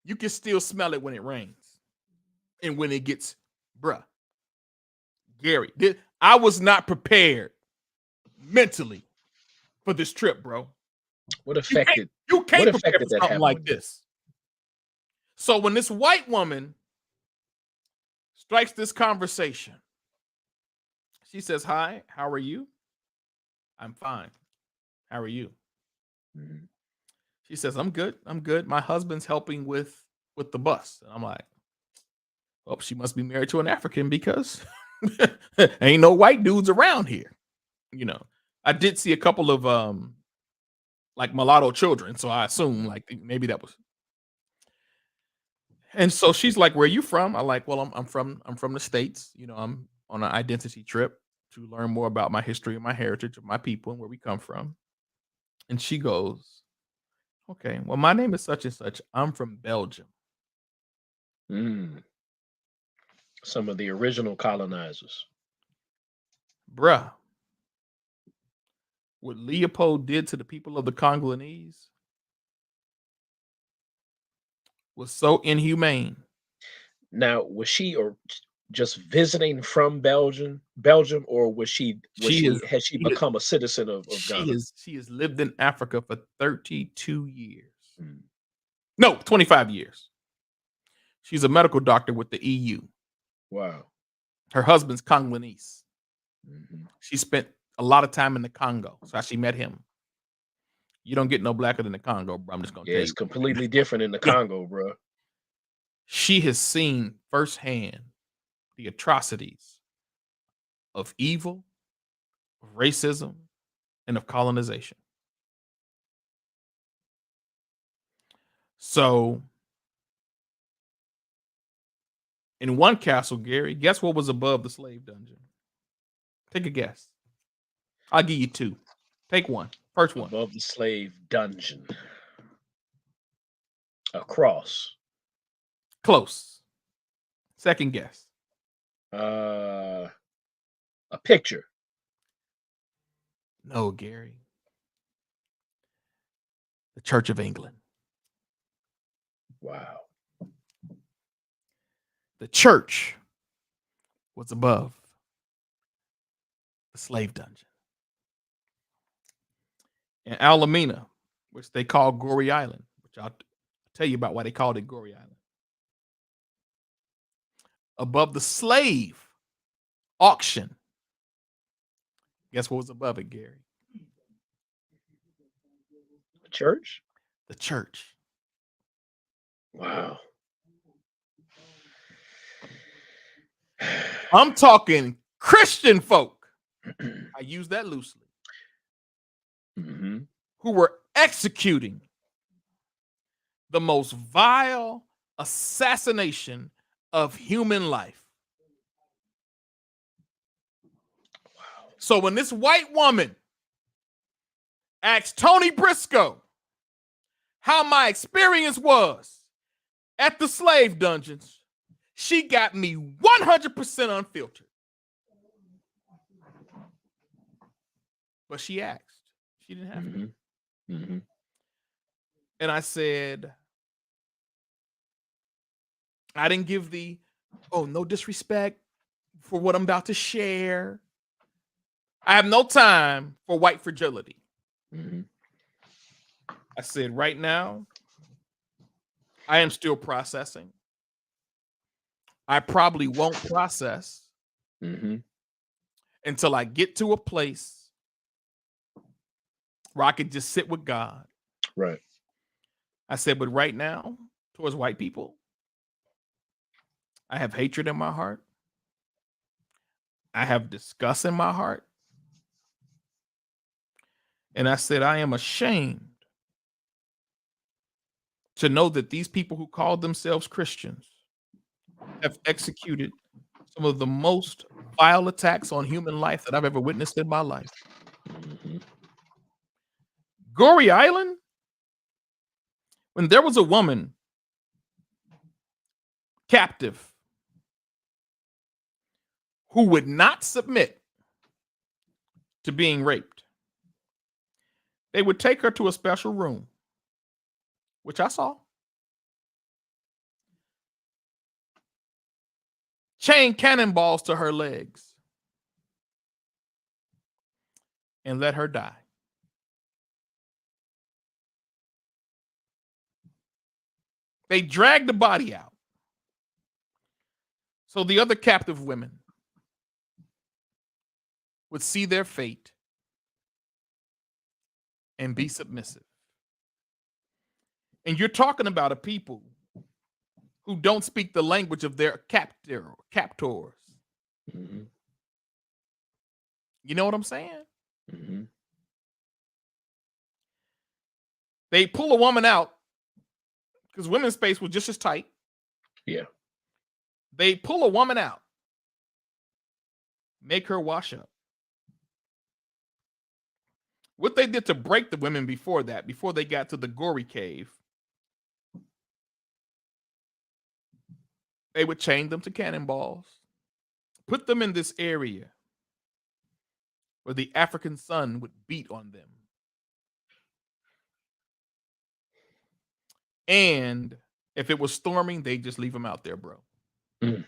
You can still smell it when it rains and when it gets, bruh. Gary, I was not prepared mentally for this trip, bro. What affected? You can't what prepare affected for that something like on this. So when this white woman strikes this conversation, she says, "Hi, how are you?" "I'm fine. How are you?" Mm-hmm. She says, "I'm good. I'm good. My husband's helping with the bus." And I'm like, "Oh, she must be married to an African because ain't no white dudes around here." You know, I did see a couple of like mulatto children, so I assume like maybe that was. And so she's like, "Where are you from?" I'm like, "Well, I'm from the States. You know, I'm on an identity trip to learn more about my history and my heritage of my people and where we come from." And she goes, "Okay, well, my name is such and such. I'm from Belgium." Some of the original colonizers. Bruh, what Leopold did to the people of the Congolese was so inhumane. Now, was she or just visiting from Belgium, or has she become a citizen of Ghana? She has lived in Africa for 32 years. Mm. No, 25 years. She's a medical doctor with the EU. Wow. Her husband's Congolese. Mhm. She spent a lot of time in the Congo. So how she met him. You don't get no blacker than the Congo, bro. I'm just gonna Yeah, tell it's you. completely different in the Yeah. Congo, bro. She has seen firsthand the atrocities of evil, of racism, and of colonization. So in one castle, Gary, guess what was above the slave dungeon? Take a guess. I'll give you two. Take one. First one. Above the slave dungeon. A cross. Close. Second guess. Uh, a picture. No, Gary. The Church of England. Wow. The church was above the slave dungeon. And Alameda, which they call Gory Island, which I'll tell you about why they called it Gory Island. Above the slave auction. Guess what was above it, Gary? A church. The church. Wow. I'm talking Christian folk. I use that loosely. Hmm. Who were executing the most vile assassination of human life. Wow. So when this white woman asked Tony Briscoe how my experience was at the slave dungeons, she got me 100% unfiltered. But she asked. She didn't have to. Hmm. And I said, I didn't give the, oh, no disrespect for what I'm about to share. I have no time for white fragility. Hmm. I said, right now, I am still processing. I probably won't process Hmm. until I get to a place where I could just sit with God. Right. I said, but right now, towards white people, I have hatred in my heart. I have disgust in my heart. And I said, I am ashamed to know that these people who call themselves Christians have executed some of the most vile attacks on human life that I've ever witnessed in my life. Hmm. Gory Island, when there was a woman captive who would not submit to being raped, they would take her to a special room, which I saw, chain cannonballs to her legs, and let her die. They dragged the body out. So the other captive women would see their fate and be submissive. And you're talking about a people who don't speak the language of their captors. Hmm. You know what I'm saying? Hmm. They pull a woman out because women's space was just as tight. Yeah. They pull a woman out, make her wash up. What they did to break the women before that, before they got to the gory cave, they would chain them to cannonballs, put them in this area where the African sun would beat on them. And if it was storming, they just leave them out there, bro. Mm.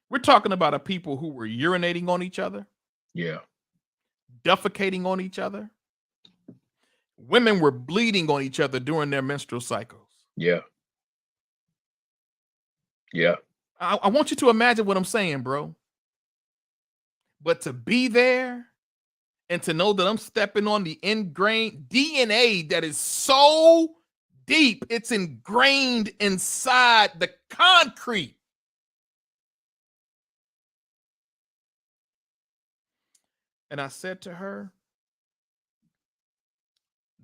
We're talking about a people who were urinating on each other, Yeah. defecating on each other. Women were bleeding on each other during their menstrual cycles. Yeah. Yeah. I want you to imagine what I'm saying, bro. But to be there and to know that I'm stepping on the ingrained DNA that is so deep, it's ingrained inside the concrete. And I said to her,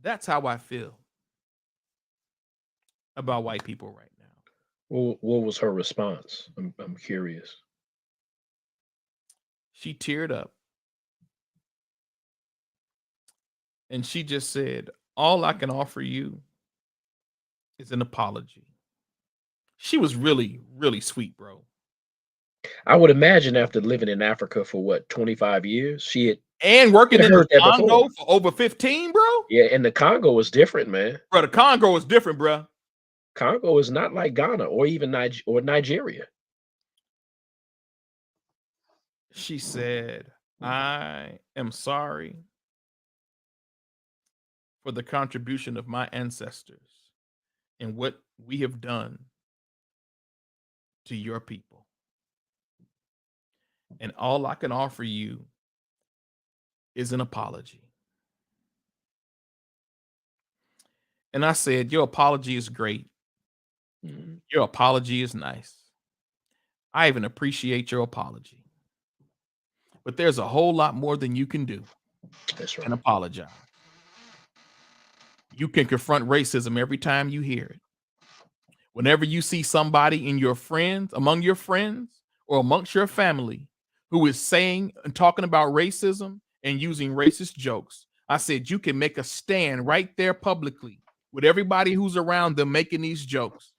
that's how I feel about white people right now. Well, what was her response? I'm curious. She teared up and she just said, all I can offer you is an apology. She was really, really sweet, bro. I would imagine after living in Africa for what, 25 years, And she working had in the heard that before. Congo for over 15, bro. Yeah, and the Congo is different, man. Bro, the Congo is different, bro. Congo is not like Ghana or even Nigeria. She said, I am sorry for the contribution of my ancestors and what we have done to your people. And all I can offer you is an apology. And I said, your apology is great. Mhm. Your apology is nice. I even appreciate your apology. But there's a whole lot more than you can do That's than right. apologize. You can confront racism every time you hear it. Whenever you see somebody in your friends, among your friends, or amongst your family who is saying and talking about racism and using racist jokes, I said you can make a stand right there publicly with everybody who's around them making these jokes,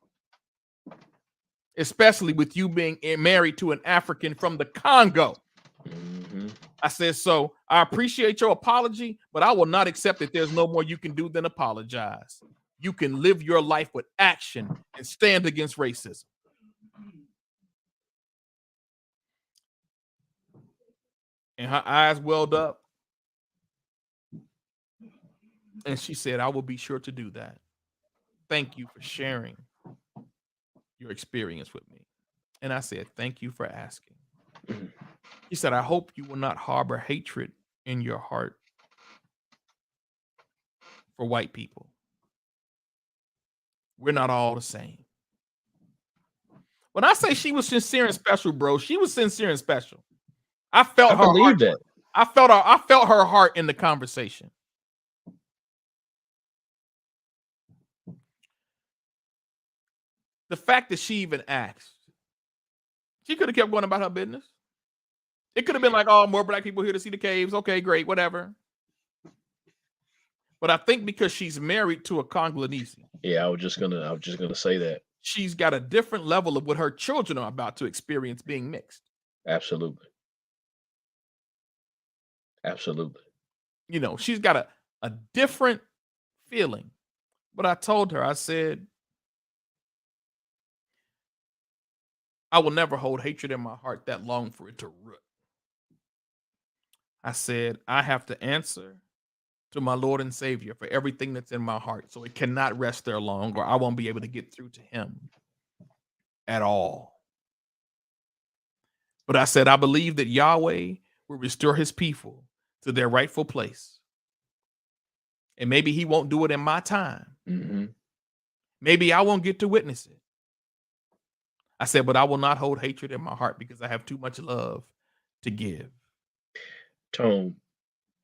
especially with you being married to an African from the Congo. Mhm. I said, so I appreciate your apology, but I will not accept that there's no more you can do than apologize. You can live your life with action and stand against racism. And her eyes welled up. And she said, I will be sure to do that. Thank you for sharing your experience with me. And I said, thank you for asking. Mhm. She said, I hope you will not harbor hatred in your heart for white people. We're not all the same. When I say she was sincere and special, bro, she was sincere and special. I felt I her heart. believe that. I felt her heart in the conversation. The fact that she even asked, she could have kept going about her business. It could have been like, oh, more black people here to see the caves. Okay, great, whatever. But I think because she's married to a Congolese, Yeah, I was just gonna say that. she's got a different level of what her children are about to experience being mixed. Absolutely. Absolutely. You know, she's got a different feeling. But I told her, I said, I will never hold hatred in my heart that long for it to root. I said, I have to answer to my Lord and Savior for everything that's in my heart. So it cannot rest there long, or I won't be able to get through to him at all. But I said, I believe that Yahweh will restore his people to their rightful place. And maybe he won't do it in my time. Mhm. Maybe I won't get to witness it. I said, but I will not hold hatred in my heart because I have too much love to give. Tone,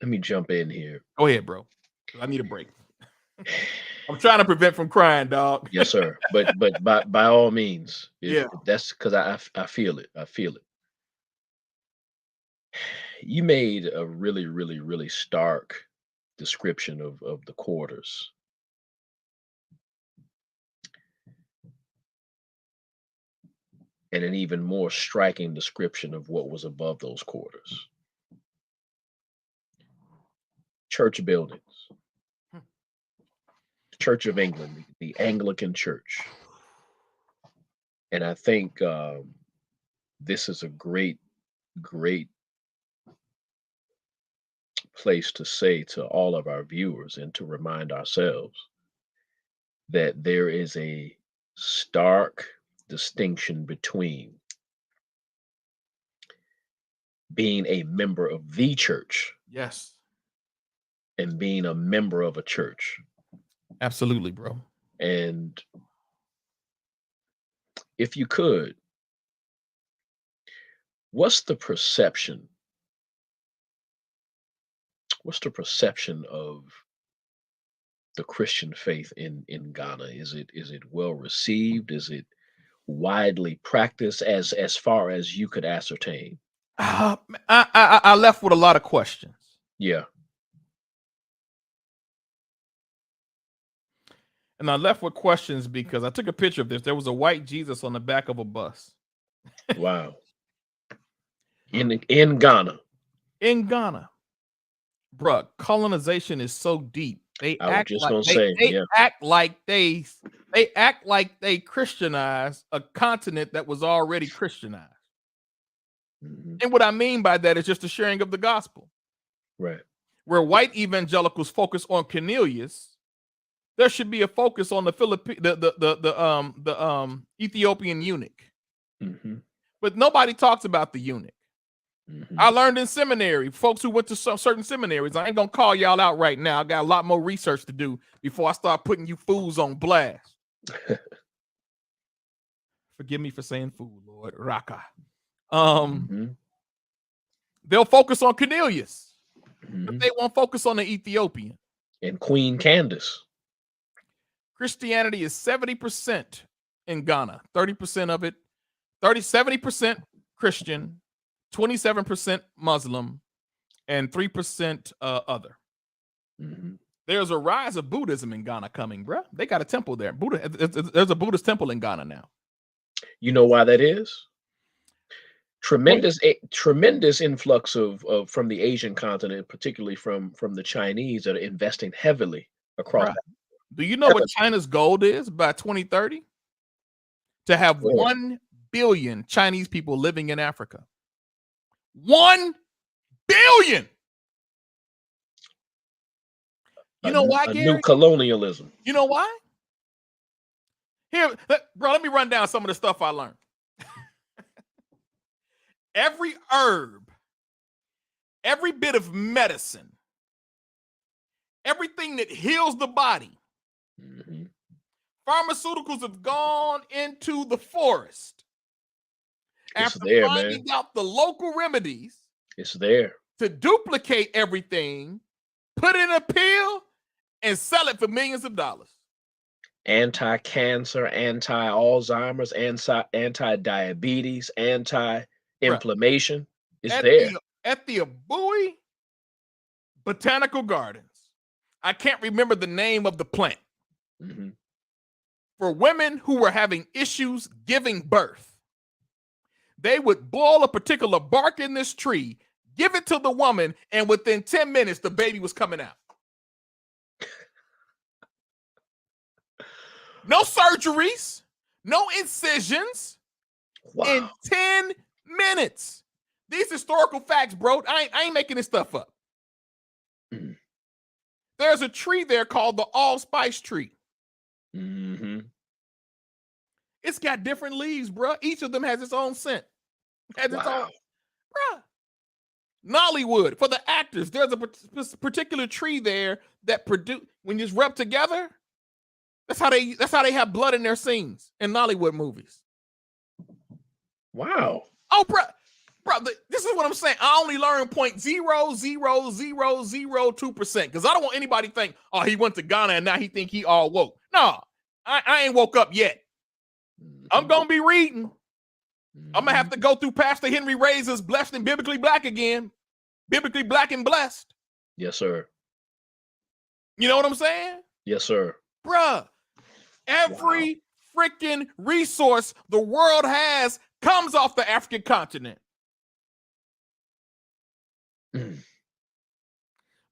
let me jump in here. Go ahead, bro. 'Cause I need a break. I'm trying to prevent from crying, dog. Yes, sir. But by all means, Yeah. if that's because I feel it. I feel it. You made a really, really, really stark description of the quarters. And an even more striking description of what was above those quarters. Church buildings, Hmm. Church of England, the Anglican Church. And I think this is a great, great place to say to all of our viewers and to remind ourselves that there is a stark distinction between being a member of the church Yes, and being a member of a church. absolutely, bro. And if you could, what's the perception? What's the perception of the Christian faith in Ghana? Is it well received? Is it widely practiced as far as you could ascertain? I left with a lot of questions, Yeah. and I left with questions because I took a picture of this. There was a white Jesus on the back of a bus Wow. In Ghana. in Ghana. Bruh, colonization is so deep. They I was act just like gonna they say, they yeah. act like they act like they Christianized a continent that was already Christianized. Mhm. And what I mean by that is just the sharing of the gospel. Right. Where white evangelicals focus on Cornelius, there should be a focus on the Ethiopian eunuch. Mhm. But nobody talks about the eunuch. Mhm. I learned in seminary, folks who went to some certain seminaries. I ain't gonna call y'all out right now. I got a lot more research to do before I start putting you fools on blast. Forgive me for saying fool, Lord. Raka. Mhm. They'll focus on Cornelius, but Mhm. they won't focus on the Ethiopian. And Queen Candace. Christianity is 70% in Ghana, 30% of it, 70% Christian, 27% Muslim, and 3% other. Mhm. There's a rise of Buddhism in Ghana coming, bruh. They got a temple there. There's a Buddhist temple in Ghana now. You know why that is? Wait, Tremendous influx of from the Asian continent, particularly from the Chinese that are investing heavily across. bruh, do you know what Heaven. China's goal is by 2030? To have Go ahead. 1 billion Chinese people living in Africa. 1 billion. You know why, A new Gary? colonialism. You know why? Here, bro, let me run down some of the stuff I learned. Every herb, every bit of medicine, everything that heals the body, Mhm. pharmaceuticals have gone into the forest It's after there, man. finding out the local remedies It's there. to duplicate everything, put in a pill, and sell it for millions of dollars. Anti-cancer, anti-Alzheimer's, anti-diabetes, Bruh, anti-inflammation. It's at there. the Abui Botanical Gardens, I can't remember the name of the plant. Mhm. For women who were having issues giving birth, they would boil a particular bark in this tree, give it to the woman, and within 10 minutes, the baby was coming out. No surgeries, no incisions, in Wow. 10 minutes. These historical facts, bro. I ain't making this stuff up. Mm. There's a tree there called the allspice tree. Mhm. It's got different leaves, bro. Each of them has its own scent, has its own, Wow. bro. Nollywood for the actors. There's a particular tree there that produce when you just rub together. That's how they have blood in their scenes in Nollywood movies. Wow. Oh, bro, this is what I'm saying. I only learned 0.00002% because I don't want anybody to think, oh, he went to Ghana and now he think he all woke. No, I ain't woke up yet. I'm Mhm. gonna be reading. I'm gonna have Mhm. to go through Pastor Henry Razor's Blessed and Biblically Black again. Biblically Black and Blessed. Yes, sir. You know what I'm saying? Yes, sir. Bruh, Wow. every freaking resource the world has comes off the African continent. Mm.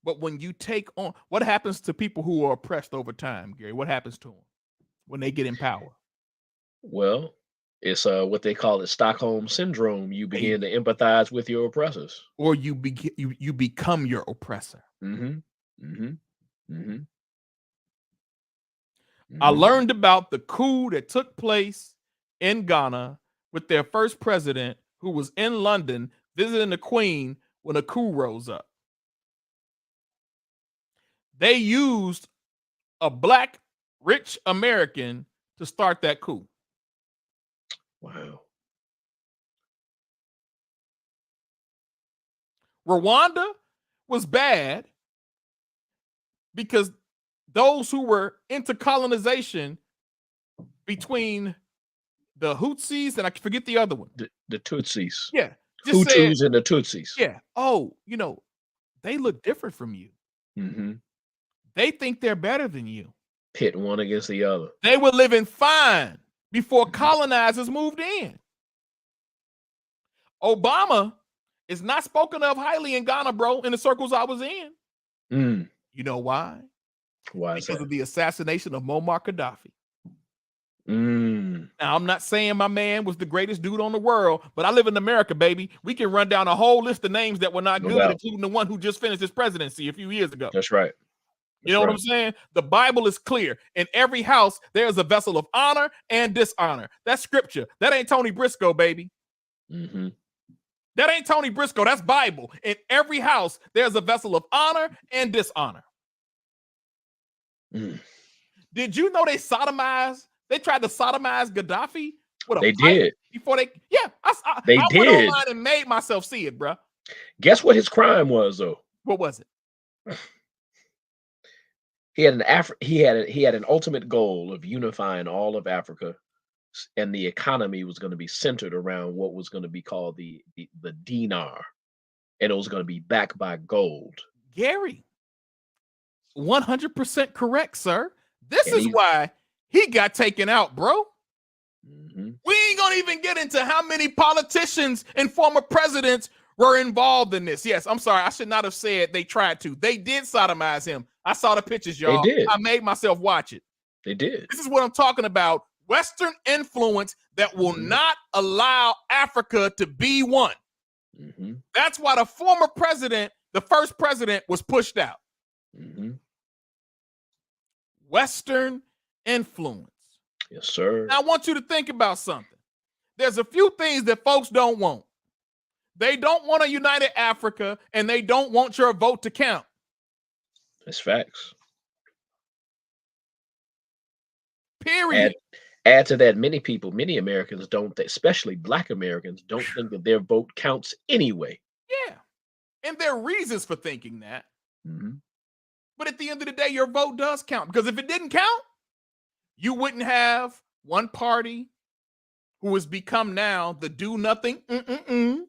But when you take on, what happens to people who are oppressed over time, Gary? What happens to them when they get in power? Well, it's what they call it Stockholm syndrome. You They, begin to empathize with your oppressors. or you become your oppressor. Mhm. Mhm. Mhm. I Mhm. learned about the coup that took place in Ghana with their first president who was in London visiting the Queen when a coup rose up. They used a black rich American to start that coup. Wow. Rwanda was bad because those who were into colonization between the Hutsis and I forget the other one. The Tutsis. Yeah. Just said, Hutus and the Tutsis. yeah, oh, they look different from you. Mm-hmm. They think they're better than you. Pit one against the other. They were living fine before colonizers moved in. Obama is not spoken of highly in Ghana, bro, in the circles I was in. Mm. You know why? Why is Because that? of the assassination of Muammar Gaddafi. Mm. Now, I'm not saying my man was the greatest dude on the world, but I live in America, baby. We can run down a whole list of names that were not No good, doubt. including the one who just finished his presidency a few years ago. That's right. You know what I'm saying? The Bible is clear. In every house, there is a vessel of honor and dishonor. That's scripture. That ain't Tony Briscoe, baby. Mm-hmm. That ain't Tony Briscoe. That's Bible. In every house, there's a vessel of honor and dishonor. Mm. Did you know they sodomized? They tried to sodomize Gaddafi with a They pipe did. before they. Yeah, I They went did. online and made myself see it, bro. Guess what his crime was, though? What was it? He had an ultimate goal of unifying all of Africa, and the economy was going to be centered around what was going to be called the dinar, and it was going to be backed by gold. Gary, 100% correct, sir. This And is why he got taken out, bro. Mm-hmm. We ain't gonna even get into how many politicians and former presidents were involved in this. Yes, I'm sorry. I should not have said they tried to. They did sodomize him. I saw the pictures, y'all. They did. I made myself watch it. They did. This is what I'm talking about. Western influence that will not allow Africa to be one. Mm-hmm. That's why the former president, the first president, was pushed out. Mm-hmm. Western influence. Yes, sir. Now, I want you to think about something. There's a few things that folks don't want. They don't want a united Africa, and they don't want your vote to count. That's facts. Period. Add to that, many Americans don't, especially Black Americans, don't think that their vote counts anyway. Yeah. And there are reasons for thinking that. Mm-hmm. But at the end of the day, your vote does count. Because if it didn't count, you wouldn't have one party who has become now the do nothing, and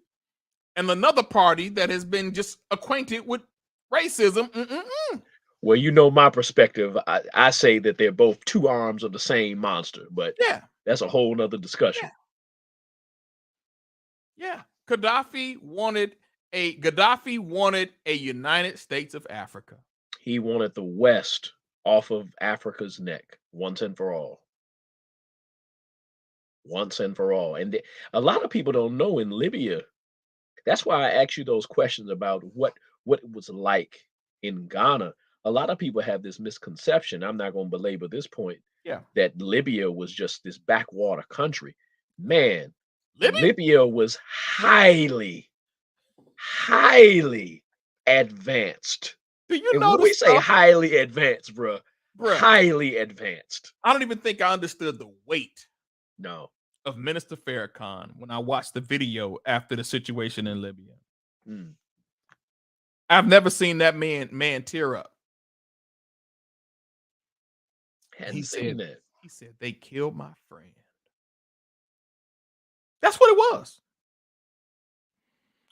another party that has been just acquainted with racism. Well, you know my perspective. I say that they're both two arms of the same monster, but yeah, that's a whole nother discussion. Yeah. Gaddafi wanted a United States of Africa. He wanted the West off of Africa's neck once and for all. Once and for all. And a lot of people don't know in Libya. That's why I asked you those questions about what it was like in Ghana. A lot of people have this misconception. I'm not going to belabor this point. Yeah. That Libya was just this backwater country. Man, Libya? Libya was highly advanced. Do you and know when we say highly advanced, bruh, highly advanced. I don't even think I understood the weight of Minister Farrakhan when I watched the video after the situation in Libya. I've never seen that man tear up. He said, they killed my friend. That's what it was.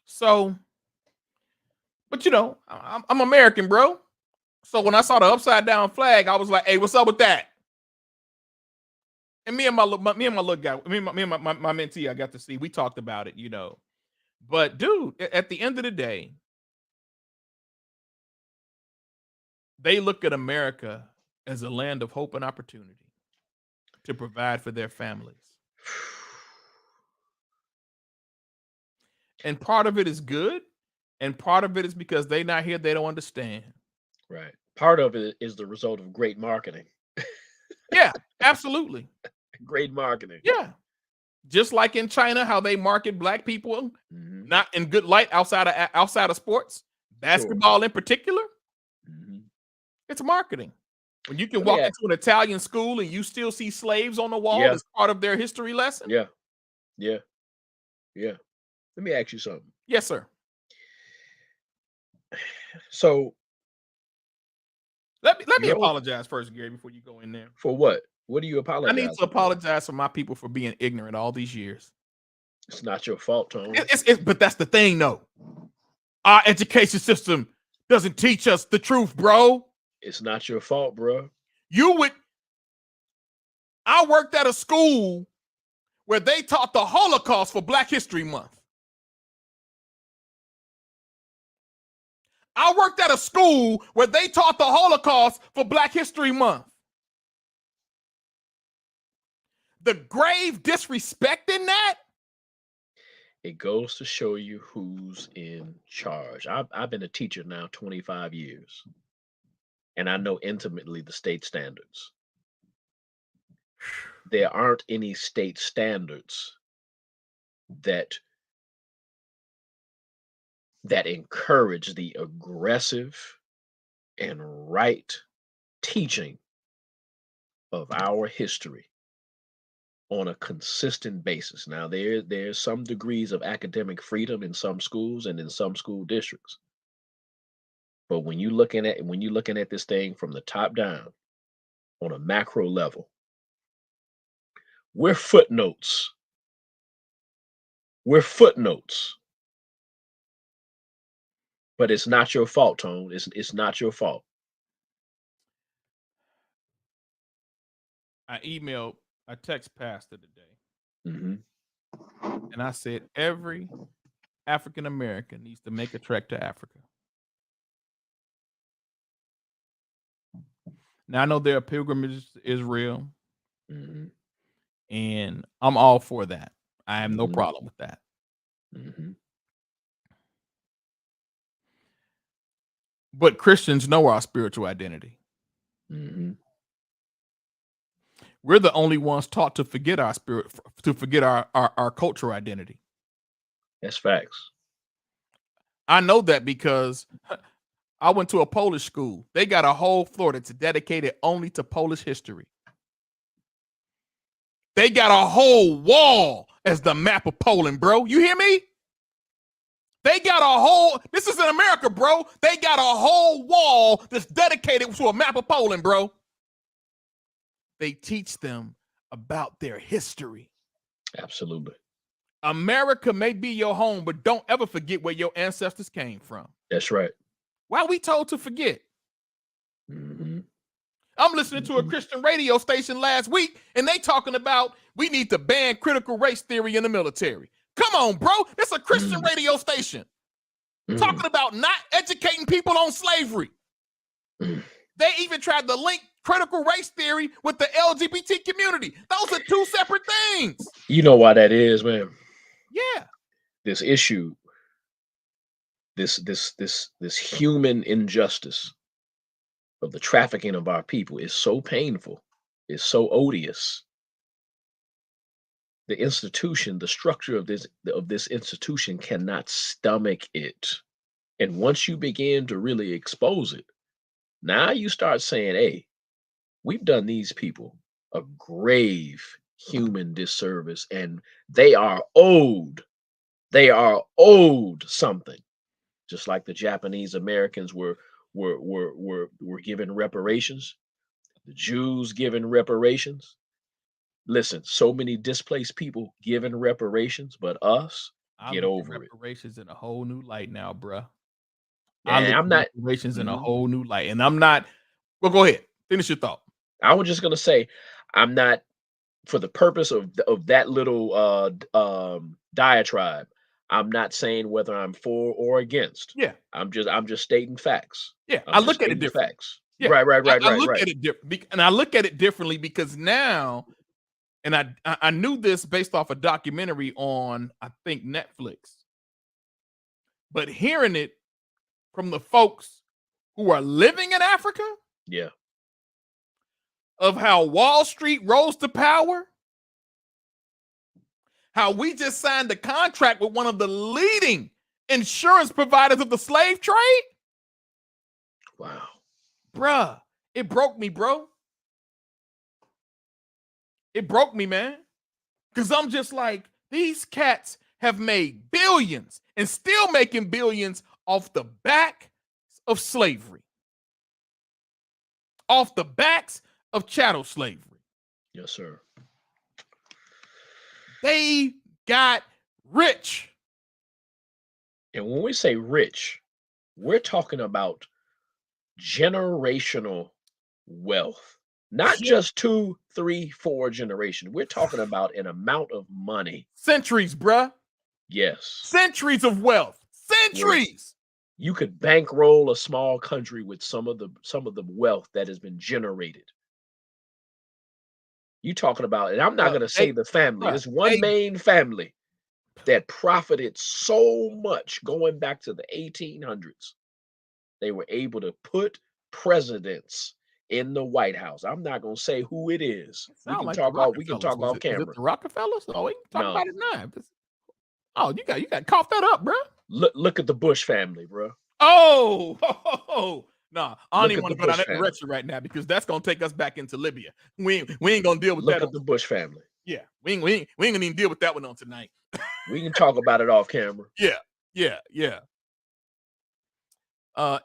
So, but I'm American, bro. So when I saw the upside down flag, I was like, hey, what's up with that? And me and my little guy, me and my mentee, I got to see, we talked about it, But dude, at the end of the day, they look at America as a land of hope and opportunity to provide for their families. And part of it is good, and part of it is because they're not here, they don't understand. Right. Part of it is the result of great marketing. Yeah, absolutely. Great marketing. Yeah. Just like in China, how they market black people Mhm. not in good light outside of sports, Sure. basketball in particular, Mhm. it's marketing. When you can Let me walk a into an Italian school and you still see slaves on the wall Yeah, as part of their history lesson. yeah, yeah, yeah. Let me ask you something. Yes, sir. So, Let me your own apologize first, Gary, before you go in there. for what? What are you I need to apologizing for? apologize for my people for being ignorant all these years. It's not your fault, Tone. But that's the thing, though. Our education system doesn't teach us the truth, bro. It's not your fault, bro. You would. I worked at a school where they taught the Holocaust for Black History Month. I worked at a school where they taught the Holocaust for Black History Month. The grave disrespect in that. It goes to show you who's in charge. I've been a teacher now 25 years, and I know intimately the state standards. There aren't any state standards that encourage the aggressive and right teaching of our history on a consistent basis. Now there's some degrees of academic freedom in some schools and in some school districts. But when you're looking at this thing from the top down on a macro level, we're footnotes. We're footnotes. But it's not your fault, Tone. It's not your fault. I text Pastor today, Hmm. and I said every African American needs to make a trek to Africa. Now I know there are pilgrimages to Israel, Hmm. and I'm all for that. I have no Hmm. problem with that. Hmm. But Christians know our spiritual identity. Hmm. We're the only ones taught to forget our spirit, to forget our cultural identity. That's facts. I know that because I went to a Polish school. They got a whole floor that's dedicated only to Polish history. They got a whole wall as the map of Poland, bro. You hear me? They got a whole, this is in America, bro. They got a whole wall that's dedicated to a map of Poland, bro. They teach them about their history. Absolutely. America may be your home, but don't ever forget where your ancestors came from. That's right. Why are we told to forget? Hmm. I'm listening to a Hmm. Christian radio station last week, and they talking about we need to ban critical race theory in the military. Come on, bro. It's a Christian Mm. radio station Mm. talking about not educating people on slavery. Mm. They even tried to link critical race theory with the LGBT community. Those are two separate things. You know why that is, man. Yeah. This issue, this human injustice of the trafficking of our people is so painful, is so odious. The institution, the structure of this institution cannot stomach it. And once you begin to really expose it, now you start saying, hey, we've done these people a grave human disservice, and they are owed, something. Just like the Japanese Americans were given reparations, the Jews given reparations. Listen, so many displaced people given reparations, but us, I get look at over it. reparations in a whole new light now, bruh. I And look I'm at not. reparations in a Mhm. whole new light. And I'm not, well, go ahead. Finish your thought. I was just gonna say, I'm not, for the purpose of that little diatribe. I'm not saying whether I'm for or against. Yeah. I'm just stating facts. Yeah. I'm I just look at it stating differently. facts. Yeah. Right, right, right, I right, look right. at it different. And I look at it differently because now, and I knew this based off a documentary on, I think, Netflix, but hearing it from the folks who are living in Africa Yeah. of how Wall Street rose to power how we just signed a contract with one of the leading insurance providers of the slave trade. Wow. Bruh, it broke me, bro. It broke me, man. Because I'm just like, these cats have made billions and still making billions off the back of slavery, off the backs of chattel slavery. Yes, sir. They got rich. And when we say rich, we're talking about generational wealth, not just 2, 3, 4 generations. We're talking about an amount of money. Centuries, bruh. Yes. Centuries of wealth. Where Centuries. you could bankroll a small country with some of the wealth that has been generated. You talking about, and I'm not going to say the family. Bruh, It's one main family that profited so much going back to the 1800s. They were able to put presidents in the White House. I'm not going to say who it is. We sound can like the talk off. We can Rockefellers. talk off Was it camera. the Rockefellers? Oh, we can talk No, about it now. Oh, you got cough that up, bro. look at the Bush family, bro. Oh, nah. I don't Look even at want the to go down Bush that family. direction right now because that's gonna take us back into Libya. We ain't gonna deal with Look that. at the Bush family. Yeah, we ain't gonna even deal with that one on tonight. We can talk about it off camera. Yeah.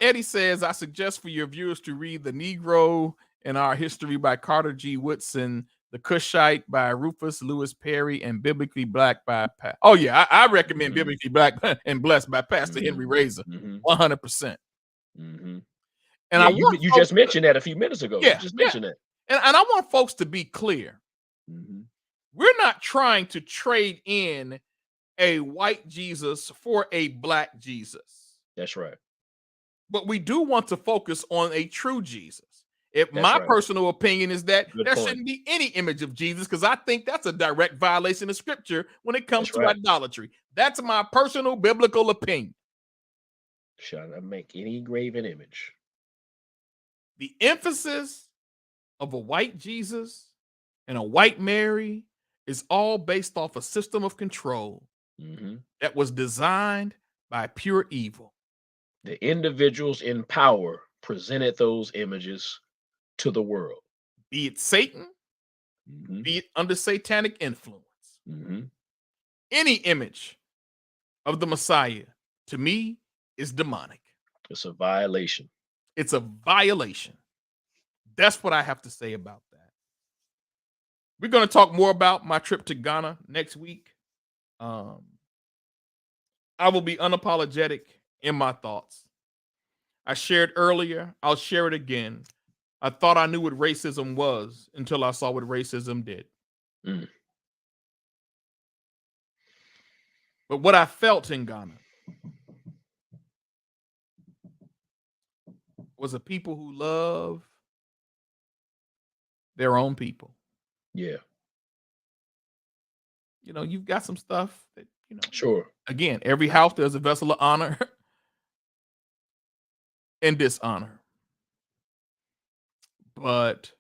Eddie says, I suggest for your viewers to read The Negro in Our History by Carter G. Woodson, The Cushite by Rufus Lewis Perry, and Biblically Black by Oh yeah, I recommend Biblically Black and Blessed by Pastor Henry Razor. 100%. And I want you just mentioned that a few minutes ago. Yeah, you just mentioned that. And I want folks to be clear. We're not trying to trade in a white Jesus for a black Jesus. That's right. But we do want to focus on a true Jesus. My personal opinion is that there shouldn't be any image of Jesus because I think that's a direct violation of scripture when it comes to idolatry. That's my personal biblical opinion. Shall I make any graven image? The emphasis of a white Jesus and a white Mary is all based off a system of control that was designed by pure evil. The individuals in power presented those images to the world. Be it Satan, be it under satanic influence. Any image of the Messiah, to me, is demonic. It's a violation. It's a violation. That's what I have to say about that. We're going to talk more about my trip to Ghana next week. I will be unapologetic in my thoughts. I shared earlier. I'll share it again. I thought I knew what racism was until I saw what racism did. But what I felt in Ghana was a people who love their own people. Yeah. You know, you've got some stuff that, you know. Sure. Again, every house there's a vessel of honor and dishonor. But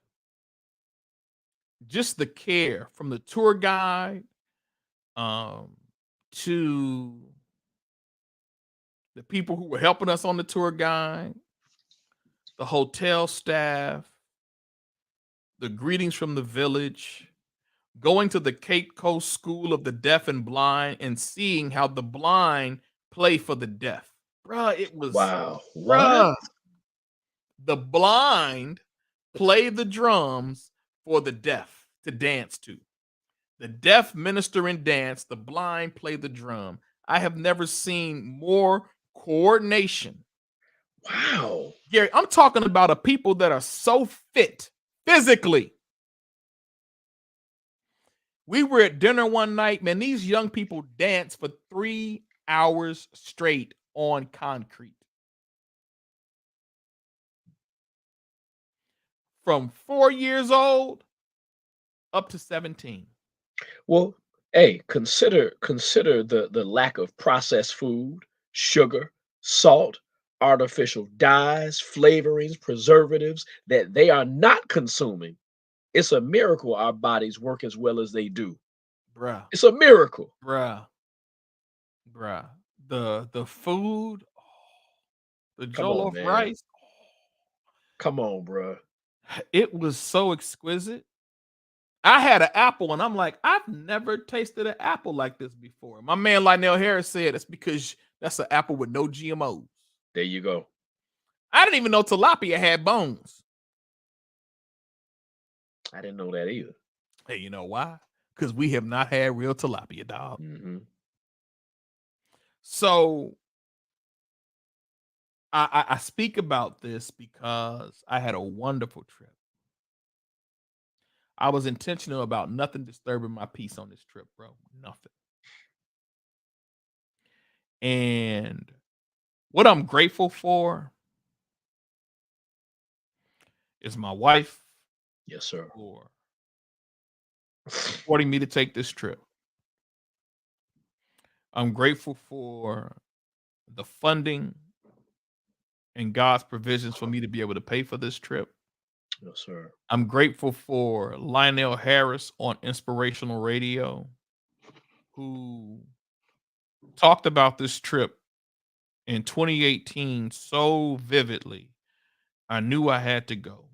just the care from the tour guide to the people who were helping us on the tour guide, the hotel staff, the greetings from the village, going to the Cape Coast School of the Deaf and Blind and seeing how the blind play for the deaf. Bruh, it was... Wow. Bruh, What? the blind play the drums for the deaf to dance to. The deaf minister and dance, the blind play the drum. I have never seen more coordination. Wow. Gary, I'm talking about a people that are so fit physically. We were at dinner one night, man. These young people danced for 3 hours straight on concrete. From 4 years old up to 17. Well, hey, consider the lack of processed food, sugar, salt, artificial dyes, flavorings, preservatives that they are not consuming. It's a miracle our bodies work as well as they do. bruh, It's a miracle. bruh, bruh. The food, the Come on, jollof man. rice, Come on, bruh. it was so exquisite. I had an apple and I'm like, I've never tasted an apple like this before. My man Lionel Harris said it's because that's an apple with no GMOs. There you go. I didn't even know tilapia had bones. I didn't know that either. Hey, you know why? Because we have not had real tilapia, dog. Mhm. So I speak about this because I had a wonderful trip. I was intentional about nothing disturbing my peace on this trip, bro. Nothing. And what I'm grateful for is my wife Yes, sir. for supporting me to take this trip. I'm grateful for the funding and God's provisions for me to be able to pay for this trip. Yes, sir. I'm grateful for Lionel Harris on Inspirational Radio, who talked about this trip in 2018 so vividly. I knew I had to go.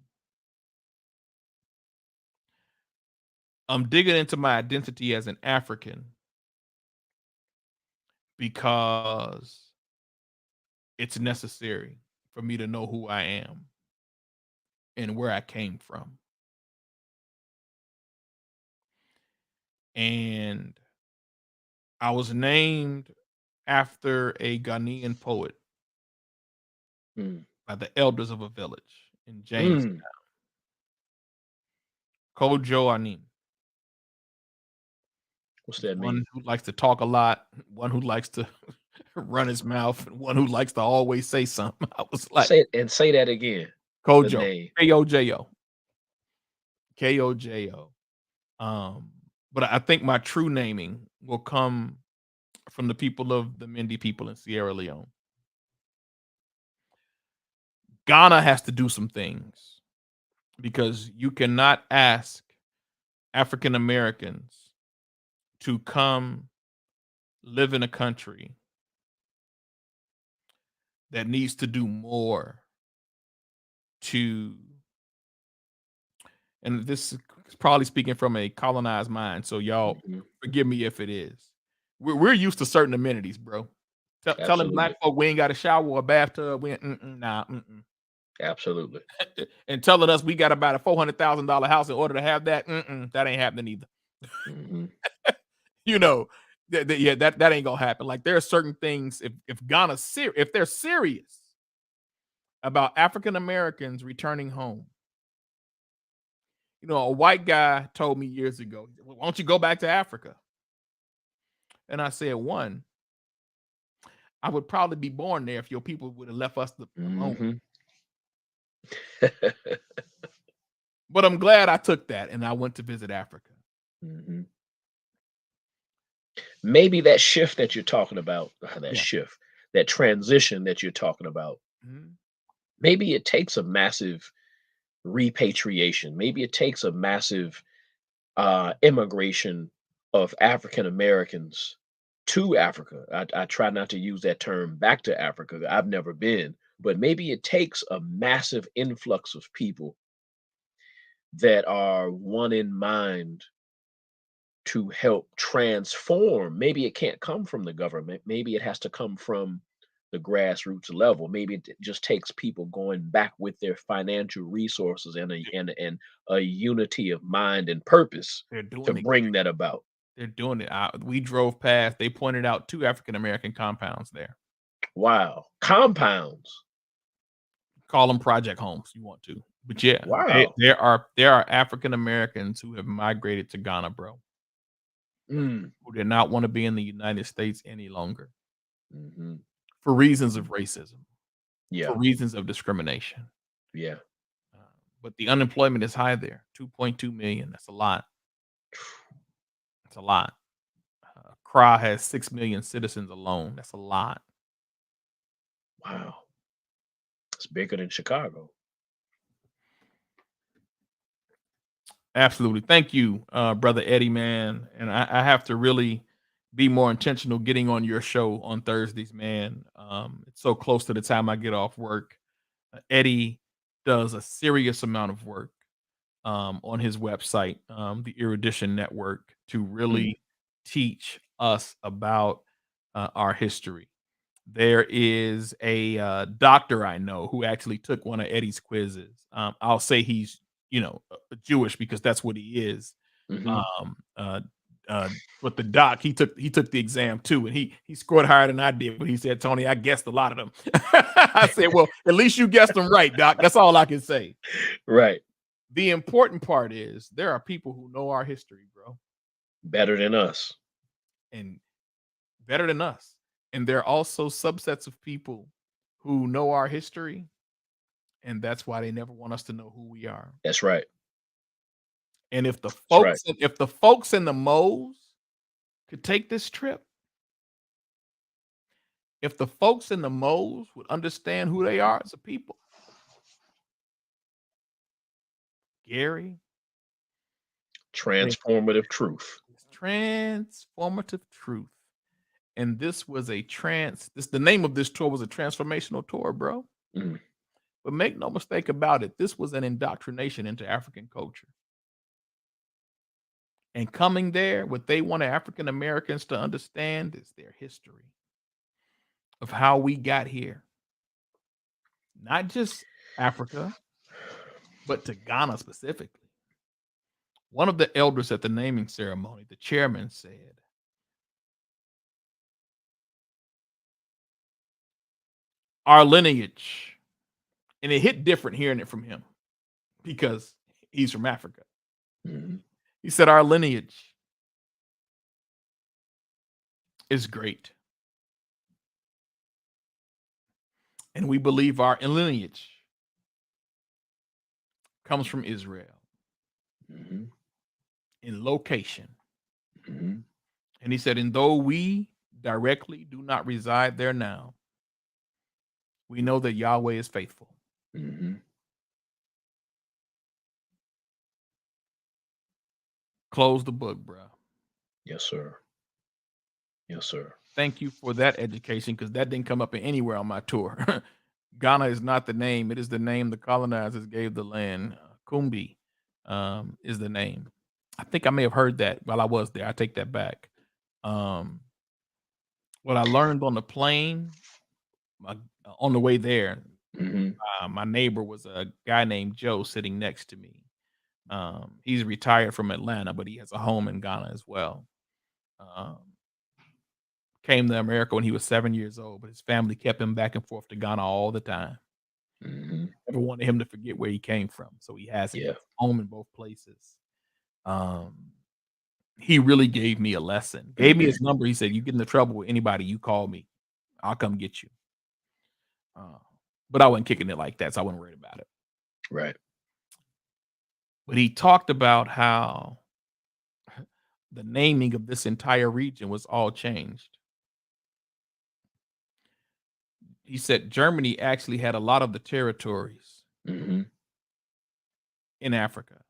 I'm digging into my identity as an African because it's necessary for me to know who I am and where I came from. And I was named after a Ghanaian poet Mm. by the elders of a village in James, Mm. Kojo Anim. What's He's that one mean? who likes to talk a lot, one who likes to run his mouth, and one who likes to always say something. I was like, Say that again. The Kojo, name. Kojo, Kojo. Um, but I think my true naming will come from the people of the Mindi people in Sierra Leone. Ghana has to do some things because you cannot ask African Americans to come live in a country that needs to do more to, and this is probably speaking from a colonized mind, so y'all Mhm. forgive me if it is. We're used to certain amenities, bro. Telling black Absolutely. folk we ain't got a shower or a bathtub, we ain't, nah, Absolutely. and telling us we got about a $400,000 house in order to have that, that ain't happening either. Mhm. You know, yeah, that ain't gonna happen. Like there are certain things if Ghana's if they're serious about African Americans returning home. You know, a white guy told me years ago, "Well, why don't you go back to Africa?" And I said, one, I would probably be born there if your people would have left us alone. Mhm. But I'm glad I took that and I went to visit Africa. Mhm. Maybe that shift that you're talking about, that Yeah. shift, that transition that you're talking about, Mhm. maybe it takes a massive repatriation. Maybe it takes a massive immigration of African Americans to Africa. I try not to use that term back to Africa. I've never been, but maybe it takes a massive influx of people that are one in mind to help transform. Maybe it can't come from the government. Maybe it has to come from the grassroots level. Maybe it just takes people going back with their financial resources and a unity of mind and purpose They're to doing it. bring that about. They're doing it. We drove past. They pointed out two African American compounds there. Wow. Compounds. Call them project homes you want to, but yeah, Wow. there are African Americans who have migrated to Ghana, bro, Mm. who did not want to be in the United States any longer Mhm. for reasons of racism, Yeah. for reasons of discrimination. Yeah. Uh, but the unemployment is high there, 2.2 million. That's a lot. That's a lot. Accra has 6 million citizens alone. That's a lot. Wow. It's bigger than Chicago. Absolutely. Thank you, brother Eddie, man. And I have to really be more intentional getting on your show on Thursdays, man. It's so close to the time I get off work. Eddie does a serious amount of work on his website, the Erudition Network, to Mm, really teach us about our history. There is a doctor I know who actually took one of Eddie's quizzes. I'll say he's, Jewish because that's what he is. mhm. Um, uh, uh, but the doc, he took the exam too, and he scored higher than I did. But he said, "Tony, I guessed a lot of them." I said, "Well, at least you guessed them right, doc. That's all I can say." Right. The important part is there are people who know our history, bro, Better than us. and better than us. And there are also subsets of people who know our history, and that's why they never want us to know who we are. That's right. And if the That's right. folks in the moles could take this trip, if the folks in the moles would understand who they are as a people, Gary, they Transformative truth. it's transformative truth. And this was the name of this tour was a transformational tour, bro. Mm, But make no mistake about it, this was an indoctrination into African culture. And coming there, what they wanted African Americans to understand is their history of how we got here. Not just Africa, but to Ghana specifically. One of the elders at the naming ceremony, the chairman said, our lineage, and it hit different hearing it from him because he's from Africa. mhm. He said, our lineage is great. And we believe our lineage comes from Israel Mhm. in location. Mhm. And he said, and though we directly do not reside there now, we know that Yahweh is faithful. Mhm. Close the book, bro. Yes, sir. Yes, sir. Thank you for that education because that didn't come up in anywhere on my tour. Ghana is not the name; it is the name the colonizers gave the land. Kumbi is the name. I think I may have heard that while I was there. I take that back. Um, what I learned on the plane my, on the way there, Mhm. my neighbor was a guy named Joe sitting next to me. He's retired from Atlanta, but he has a home in Ghana as well. Um, Came to America when he was 7 years old, but his family kept him back and forth to Ghana all the time. Mhm. Never wanted him to forget where he came from, so he Yeah. has a home in both places. Um, he really gave me a lesson. Gave me Mhm. his number. He said, "You get into trouble with anybody, you call me. I'll come get you." Uh, but I wasn't kicking it like that, so I wasn't worried about it. Right. But he talked about how the naming of this entire region was all changed. He said Germany actually had a lot of the territories Mhm. in Africa.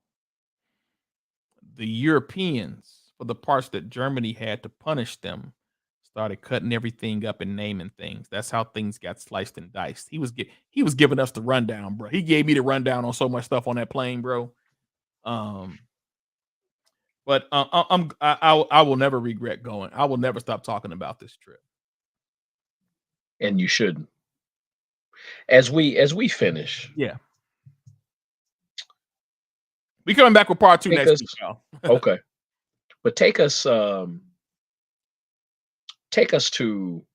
The Europeans, for the parts that Germany had to punish them, started cutting everything up and naming things. That's how things got sliced and diced. He was giving us the rundown, bro. He gave me the rundown on so much stuff on that plane, bro. Um, but I will never regret going. I will never stop talking about this trip. And you shouldn't. As we finish, Yeah, we coming back with part two take next us week, y'all. okay, but take us to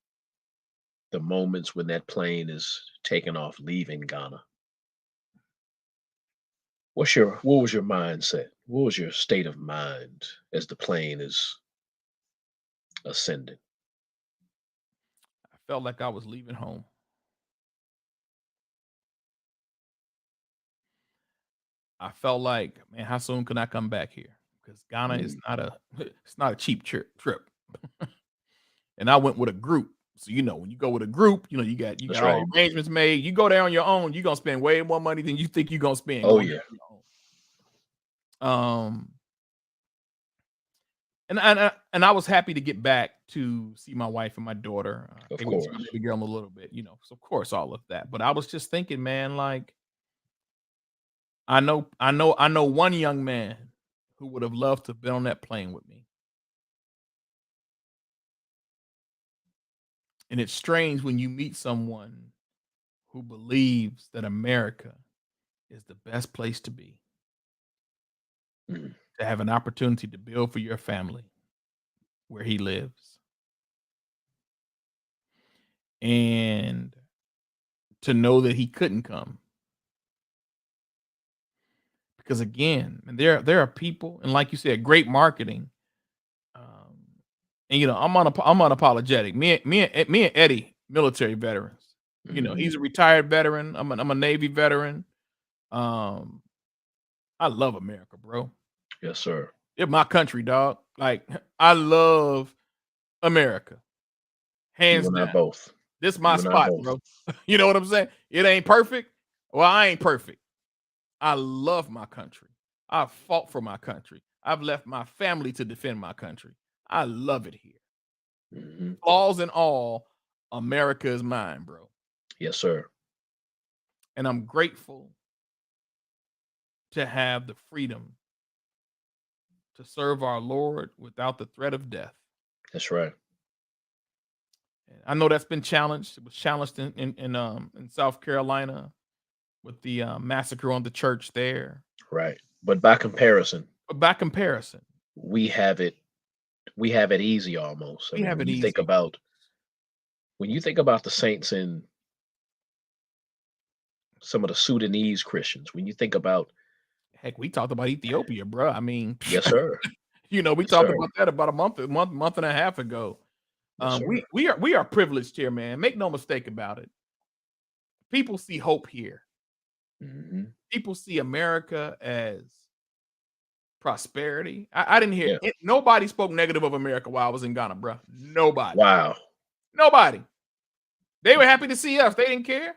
the moments when that plane is taking off leaving Ghana. What was your mindset? What was your state of mind as the plane is ascending? I felt like I was leaving home. I felt like, man, how soon can I come back here? Because Ghana is Mm, not a it's not a cheap trip. And I went with a group. So when you go with a group, you that's got right. all arrangements made. You go there on your own, you're gonna spend way more money than you think you're gonna spend Oh going there yeah. on your own. Um, and I was happy to get back to see my wife and my daughter. Of Maybe see my course. baby girl in a little bit, So of course, all of that. But I was just thinking, man, like I know one young man who would have loved to have been on that plane with me. And it's strange when you meet someone who believes that America is the best place to be, Mm, to have an opportunity to build for your family where he lives, and to know that he couldn't come. Because again, and there are people, and like you said, great marketing. Um, and I'm unapologetic. Me and Eddie, military veterans. mhm. He's a retired veteran. I'm a Navy veteran. Um, I love America, bro. Yes, sir. It's my country, dog. Like I love America, You hands and I down. both. This my You and I spot, both. bro. You know what I'm saying? It ain't perfect. Well, I ain't perfect. I love my country. I've fought for my country. I've left my family to defend my country. I love it here. Mhm. Flaws and all, America is mine, bro. Yes, sir. And I'm grateful to have the freedom to serve our Lord without the threat of death. That's right. And I know that's been challenged. It was challenged in South Carolina with the massacre on the church there. Right. But by comparison, But by comparison, we have it we have it easy almost. I we mean, have it easy. when you think about the saints in some of the Sudanese Christians, when you think about Heck, we talked about Ethiopia, bro. I mean, yes, sir. we Yes, talked sir. about that about a month and a half ago. Yes, sir. We are privileged here, man. Make no mistake about it. People see hope here. Mhm. People see America as prosperity. I didn't hear Yeah. it, nobody spoke negative of America while I was in Ghana, bro. Nobody. Wow. Nobody. They were happy to see us. They didn't care.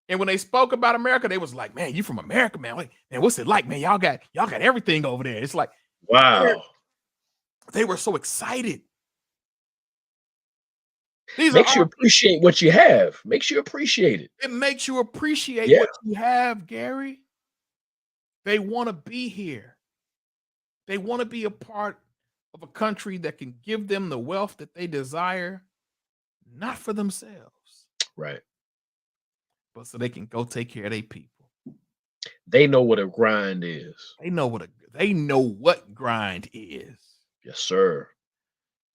And when they spoke about America, they was like, "Man, you from America, man? Wait, man, what's it like, man? Y'all got everything over there." It's like Wow. they were so excited. These are Makes you our people. appreciate what you have. Makes you appreciate it. It makes you appreciate Yeah. what you have, Gary. They want to be here. They want to be a part of a country that can give them the wealth that they desire, not for themselves, Right. but so they can go take care of their people. They know what a grind is. They know what grind is. Yes, sir.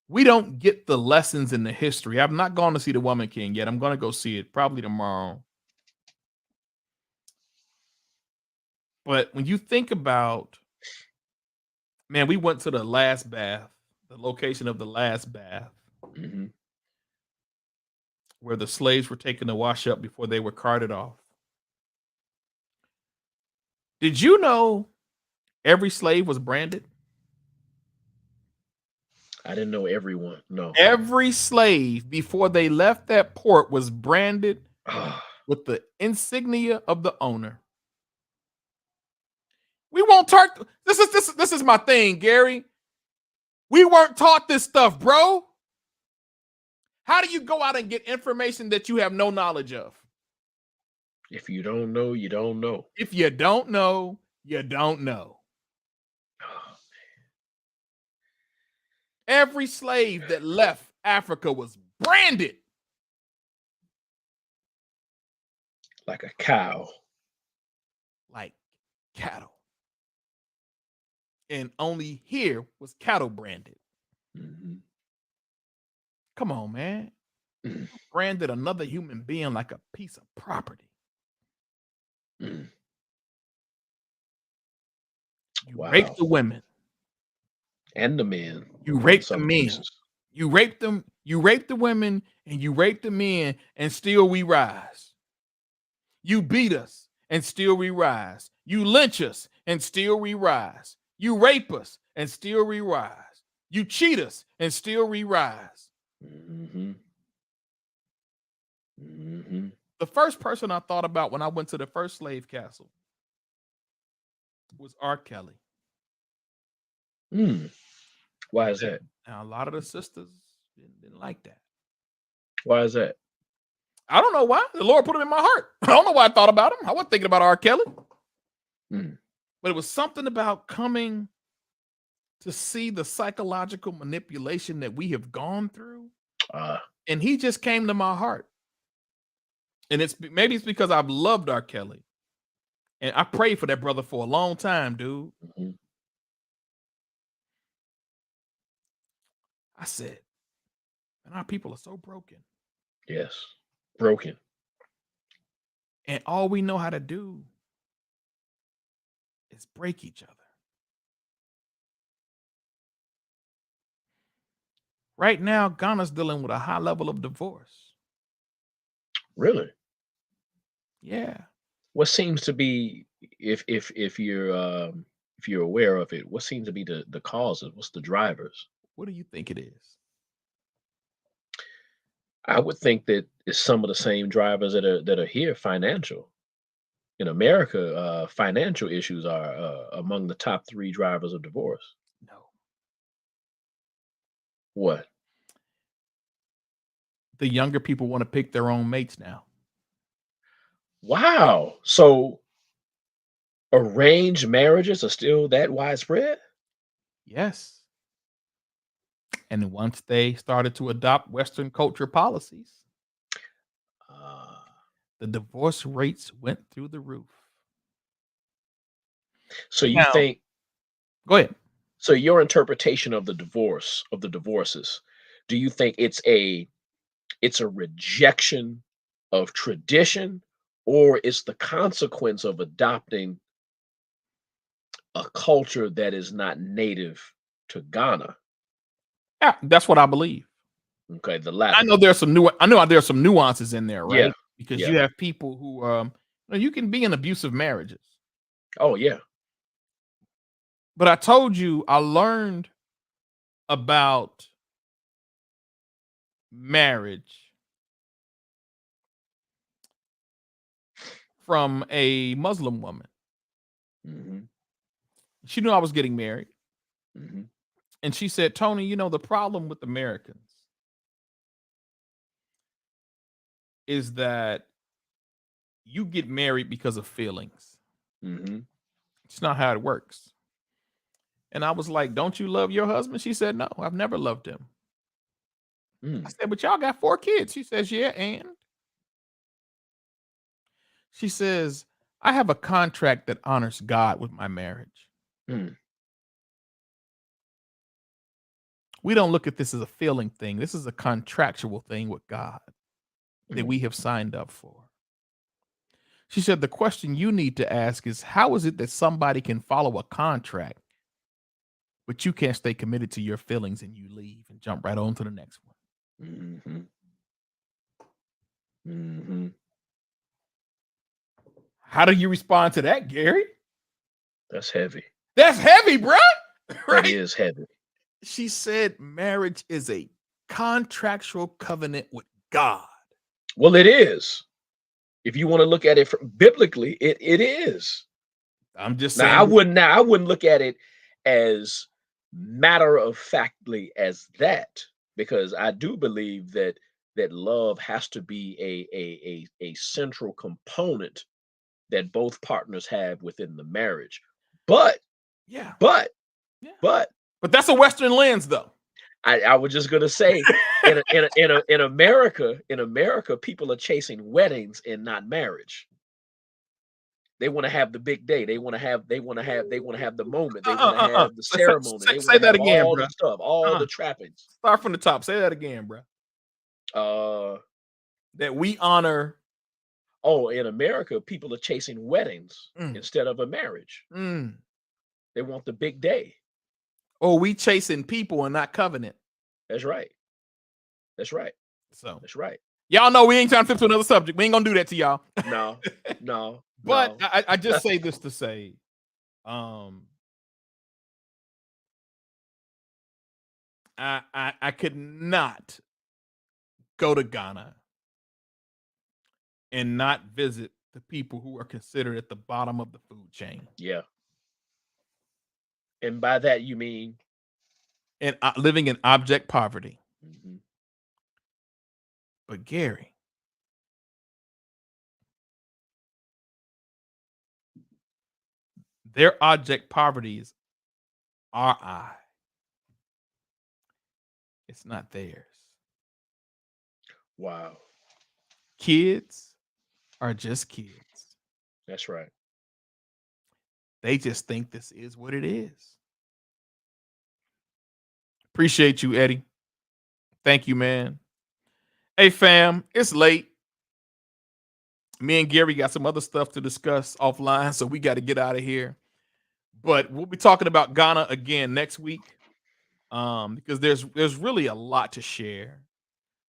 We don't get the lessons in the history. I've not gone to see The Woman King yet. I'm going to go see it probably tomorrow. But when you think about, man, we went to the last bath, the location of the last bath, Mhm. where the slaves were taken to wash up before they were carted off. Did you know every slave was branded? I didn't know everyone. No. Every slave before they left that port was branded Ah, with the insignia of the owner. We won't talk. This is my thing, Gary. We weren't taught this stuff, bro. How do you go out and get information that you have no knowledge of? if you don't know, you don't know. If you don't know, you don't know. Ah, Every slave that left Africa was branded like a cow. like cattle. And only here was cattle branded. Mhm. Come on, man. Mm, Branded another human being like a piece of property. mm. You rape Wow. the women. And the men You in rape the some men. cases. You rape them. You rape the women and you rape the men, and still we rise. You beat us and still we rise. You lynch us and still we rise. You rape us and still we rise. You cheat us and still we rise. Mhm. Mhm. The first person I thought about when I went to the first slave castle was R. Kelly. Mm. Why is Yeah. that? Now, a lot of the sisters didn't like that. Why is that? I don't know why. The Lord put him in my heart. I don't know why I thought about him. I wasn't thinking about R. Kelly, Mm. but it was something about coming to see the psychological manipulation that we have gone through. Uh, And he just came to my heart. And maybe it's because I've loved R. Kelly. And I prayed for that brother for a long time, dude. mhm. I said, and our people are so broken. Yes. Broken. And all we know how to do is break each other. Right now, Ghana's dealing with a high level of divorce. Really? Yeah. What seems to be, if you're aware of it, what seems to be the causes? What's the drivers? What do you think it is? I would think that it's some of the same drivers that are here. Financial in America, financial issues are among the top three drivers of divorce. No. What? The younger people want to pick their own mates now. Wow. So arranged marriages are still that widespread? Yes. And once they started to adopt Western culture policies, Uh, the divorce rates went through the roof. so you Now, think go ahead. so your interpretation of the divorces, do you think it's a rejection of tradition, or it's the consequence of adopting a culture that is not native to Ghana? Yeah, that's what I believe. Okay, the I latter. know there's some new. I know there's some nuances in there, Yeah, right? Because yeah. you have people who, you can be in abusive marriages. Oh, yeah. But I told you I learned about marriage from a Muslim woman. Mhm, She knew I was getting married, mhm, and she said, "Tony, the problem with Americans is that you get married because of feelings. mhm, It's not how it works." And I was like, "Don't you love your husband?" She said, "No, I've never loved him." I mm, said, "But y'all got 4 kids." She says, "Yeah, and?" She says, "I have a contract that honors God with my marriage. mm, We don't look at this as a feeling thing. This is a contractual thing with God that mm, we have signed up for." She said, "The question you need to ask is how is it that somebody can follow a contract, but you can't stay committed to your feelings and you leave and jump right on to the next one? mhm, mhm. How do you respond to that, Gary? That's heavy. That's heavy, bruh." That Right? is heavy. She said, "Marriage is a contractual covenant with God." Well, it is. If you wanna look at it from biblically, it is. I'm just Now, saying, I wouldn't look at it as matter of factly as that, because I do believe that love has to be a central component that both partners have within the marriage. But yeah, but yeah. but But that's a Western lens, though. I was just gonna say in America, people are chasing weddings and not marriage. They want to have the big day. They want to have the moment. They want to have the ceremony. They want Say to that have again, all the bro. stuff, all the trappings. Start from the top. Say that again, bro. Uh That we honor. oh, in America, people are chasing weddings Mm, instead of a marriage. mm. They want the big day. Or we chasing people and not covenant. That's right. That's right. So That's right. y'all know we ain't trying to flip to another subject. We ain't gonna do that to y'all. No, no, But no. I just say this to say, um, I could not go to Ghana and not visit the people who are considered at the bottom of the food chain. Yeah. And by that you mean? and living in object poverty. Mhm. But Gary, their object poverty is our eye. It's not theirs. Wow. Kids are just kids. That's right. They just think this is what it is. Appreciate you, Eddie. Thank you, man. Hey, fam, it's late. Me and Gary got some other stuff to discuss offline, so we got to get out of here. But we'll be talking about Ghana again next week, because there's really a lot to share.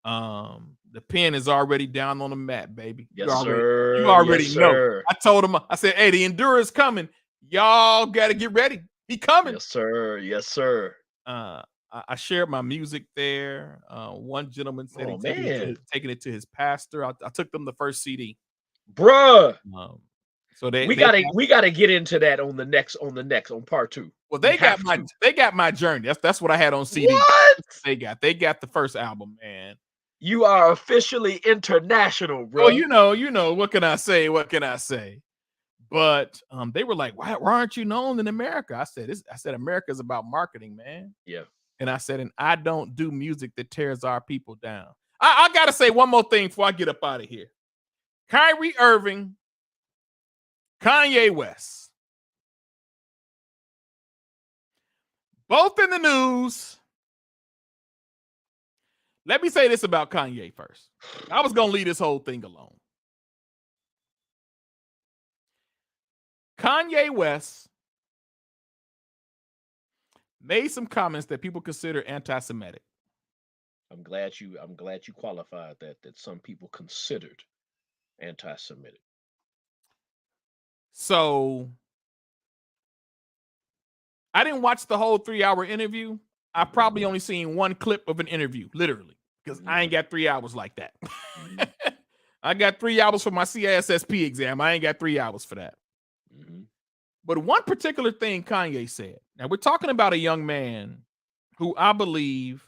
The pen is already down on the mat, baby. You Yes, you sir. Yes, already know. sir. I told him, I said, hey, the Enduro's coming. Y'all got to get ready. He coming. Yes, sir. Yes, sir. I shared my music there. One gentleman said Oh he man. taking it to his pastor. I took them the first CD. Bruh. Um, so they We they gotta we gotta get into that on the next on part 2. well We have to. they got my journey. That's what I had on CD. What? They got the first album, man. You are officially international, Oh, bruh. you know, what can I say? What can I say? But they were like, why aren't you known in America? I said America's about marketing, man. Yeah. And I said, and I don't do music that tears our people down. I gotta say one more thing before I get up out of here. Kyrie Irving, Kanye West, both in the news. Let me say this about Kanye first. I was gonna leave this whole thing alone. Kanye West made some comments that people consider anti-Semitic. I'm glad you qualified that some people considered anti-Semitic. So I didn't watch the whole 3-hour interview. I probably only seen one clip of an interview, literally, because I ain't got 3 hours like that. I got 3 hours for my CISSP exam. I ain't got 3 hours for that. But one particular thing Kanye said. Now we're talking about a young man who I believe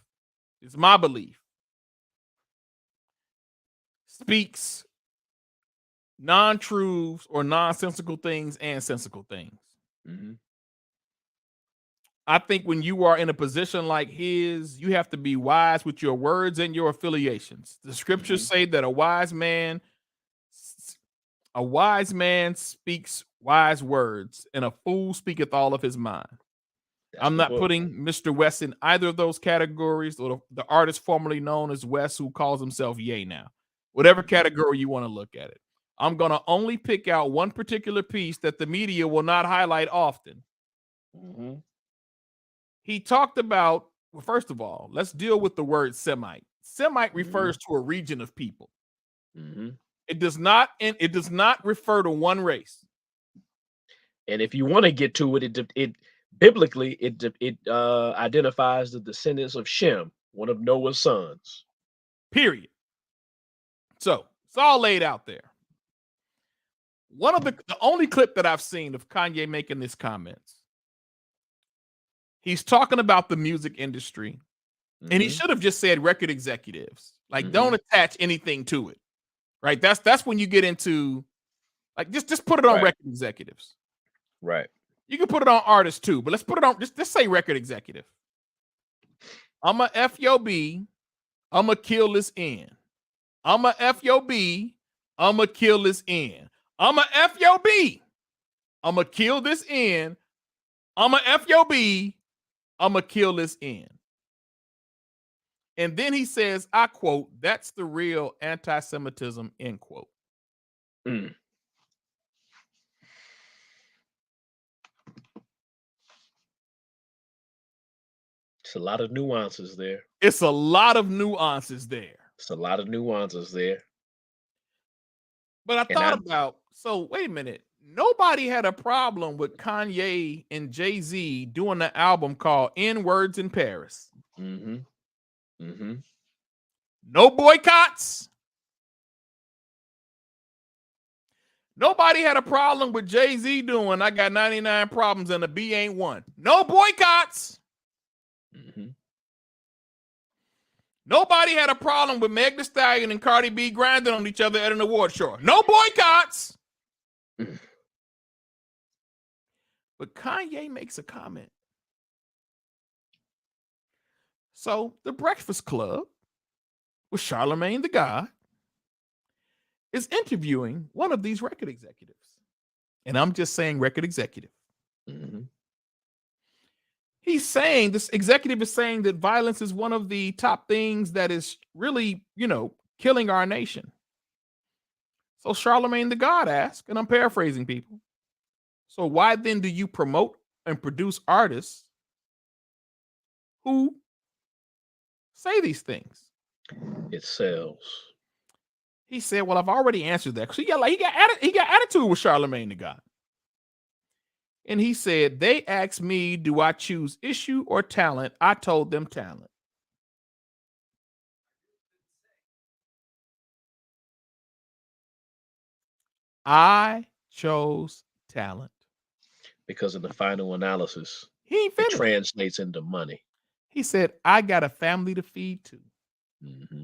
is my belief speaks non-truths or nonsensical things and sensical things. I think when you are in a position like his, you have to be wise with your words and your affiliations. The scriptures say that a wise man speaks wise words, and a fool speaketh all of his mind. I'm not putting Mr. West in either of those categories, or the artist formerly known as West, who calls himself Ye now. Whatever category you want to look at it. I'm going to only pick out one particular piece that the media will not highlight often. He talked about, well, first of all, let's deal with the word Semite. Semite refers to a region of people. It does not refer to one race. And if you want to get to it biblically it identifies the descendants of Shem, one of Noah's sons. Period. So it's all laid out there. One of the only clip that I've seen of Kanye making these comments, he's talking about the music industry, and he should have just said record executives. Like, don't attach anything to it, right? That's when you get into, like, just put it on record executives. Right. You can put it on artists too, but let's put it on, just say record executive. I'm a FYB. I'm a kill this in. I'm a FYB. I'm a kill this in. I'm a FYB. I'm a kill this in. I'm a FYB. I'm a kill this in. And then he says, I quote, that's the real anti-Semitism, end quote. It's a lot of nuances there. It's a lot of nuances there. It's a lot of nuances there. But I thought about, so wait a minute. Nobody had a problem with Kanye and Jay-Z doing an album called N-Words in Paris. No boycotts. Nobody had a problem with Jay-Z doing I got 99 problems and the B ain't one. No boycotts. Mm-hmm. Nobody had a problem with Meg Thee Stallion and Cardi B grinding on each other at an award show. No boycotts. But Kanye makes a comment. So the Breakfast Club with Charlemagne the God is interviewing one of these record executives. And I'm just saying record executive. Mm-hmm. He's saying, this executive is saying that violence is one of the top things that is really, killing our nation. So Charlemagne the God asked, and I'm paraphrasing people, so why then do you promote and produce artists who say these things? It sells. He said, well, I've already answered that. So he got attitude with Charlemagne the God. And he said, they asked me, do I choose issue or talent? I told them talent. I chose talent. Because in the final analysis, He ain't it finished. translates into money. He said, I got a family to feed too. Mm-hmm.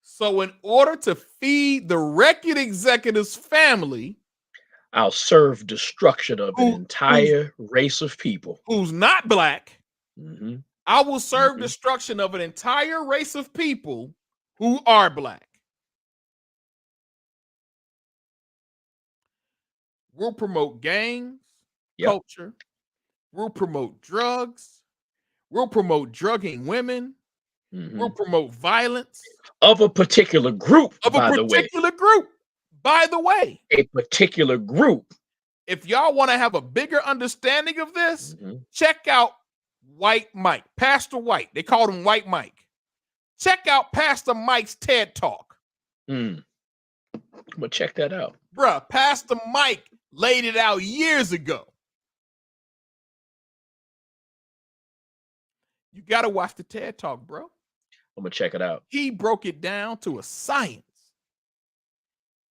So in order to feed the record executive's family, I'll serve destruction of an entire race of people. Who's not black. Mm-hmm. I will serve destruction of an entire race of people who are black. We'll promote gangs, culture. We'll promote drugs. We'll promote drugging women. We'll promote violence. Of a particular group, by the way. By the way. A particular group. If y'all want to have a bigger understanding of this, check out White Mike, Pastor White. They called him White Mike. Check out Pastor Mike's TED Talk. I'm going to check that out. Bruh, Pastor Mike laid it out years ago. You got to watch the TED Talk, bro. I'm going to check it out. He broke it down to a science.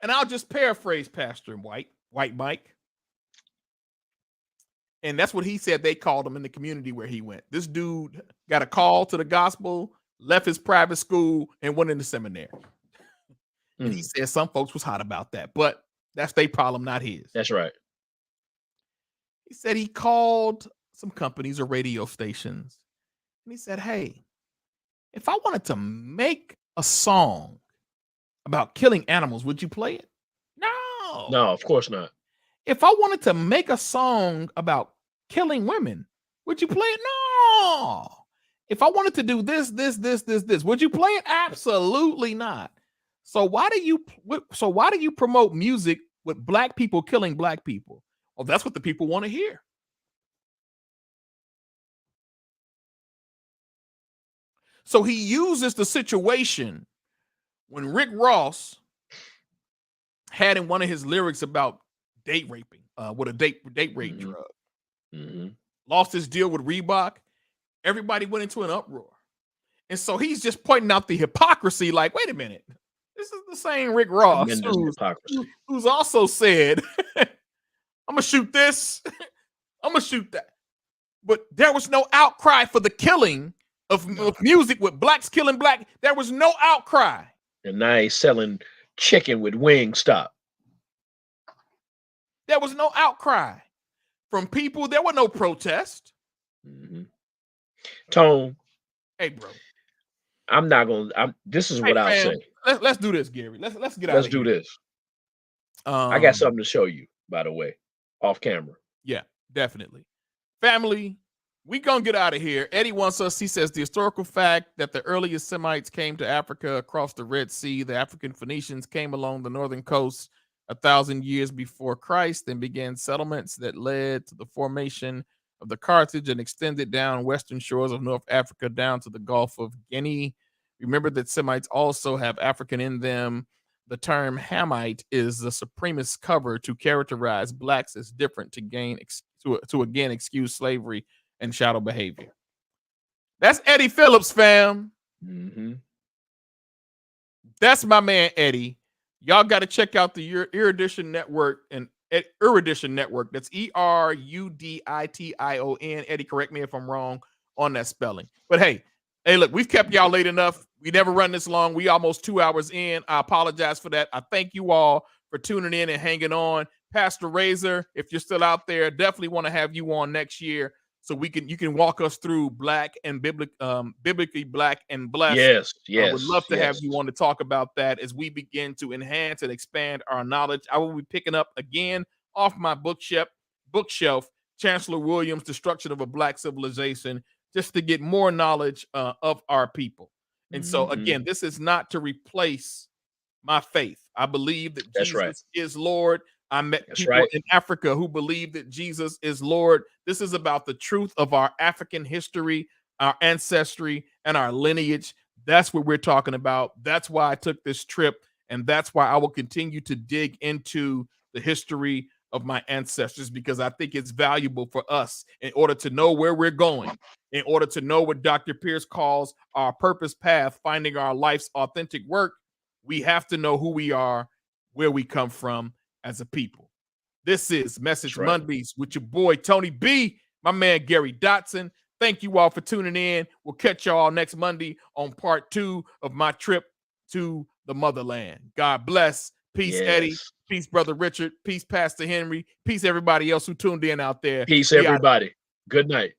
And I'll just paraphrase Pastor White Mike. And that's what he said they called him in the community where he went. This dude got a call to the gospel, left his private school, and went into seminary. And he said some folks was hot about that, but that's their problem, not his. That's right. He said he called some companies or radio stations, and he said, hey, if I wanted to make a song about killing animals, would you play it? No. No, of course not. If I wanted to make a song about killing women, would you play it? No. If I wanted to do this, would you play it? Absolutely not. So why do you promote music with black people killing black people? Well, that's what the people want to hear. So he uses the situation when Rick Ross had in one of his lyrics about date raping, with a date rape drug. Lost his deal with Reebok. Everybody went into an uproar. And so he's just pointing out the hypocrisy, like, wait a minute. This is the same Rick Ross who's also said, I'm going to shoot this. I'm going to shoot that. But there was no outcry for the killing of music with blacks killing black. There was no outcry. And now he's selling chicken with Wingstop. There was no outcry from people. There were no protest. Tone. Hey, bro. I'm not going to. This is what I'll say. Let's do this, Gary. Let's get out of here. Let's do this. I got something to show you, by the way, off camera. Yeah, definitely. Family, we gonna get out of here. Eddie wants us, he says, the historical fact that the earliest Semites came to Africa across the Red Sea, the African Phoenicians came along the northern coast 1,000 years before Christ and began settlements that led to the formation of the Carthage and extended down western shores of North Africa down to the Gulf of Guinea. Remember that Semites also have African in them. The term Hamite is the supremacist cover to characterize blacks as different to again excuse slavery and shadow behavior. That's Eddie Phillips, fam. That's my man Eddie. Y'all got to check out the Erudition Network and Erudition Network. That's Erudition. Eddie, correct me if I'm wrong on that spelling. But hey, look, we've kept y'all late enough. We never run this long. We almost 2 hours in. I apologize for that. I thank you all for tuning in and hanging on. Pastor Razor, if you're still out there, definitely want to have you on next year so you can walk us through black and biblically black and blessed. Yes, Would yes, love to have yes. you on to talk about that as we begin to enhance and expand our knowledge. I will be picking up again off my bookshelf Chancellor Williams' Destruction of a Black Civilization, just to get more knowledge of our people. And so, Hmm. again, this is not to replace my faith. I believe that That's right. Jesus is Lord. I met That's people right. in Africa who believe that Jesus is Lord. This is about the truth of our African history, our ancestry, and our lineage. That's what we're talking about. That's why I took this trip. And that's why I will continue to dig into the history of my ancestors, because I think it's valuable for us in order to know where we're going, in order to know what Dr. Pierce calls our purpose path, finding our life's authentic work. We have to know who we are, where we come from as a people. This is That's Message right. Mondays with your boy Tony B, my man Gary Dotson. Thank you all for tuning in. We'll catch y'all next Monday on part 2 of my trip to the motherland. God bless. Peace, Eddie. Yes. Peace, Brother Richard. Peace, Pastor Henry. Peace, everybody else who tuned in out there. Peace, We out. everybody. Good night.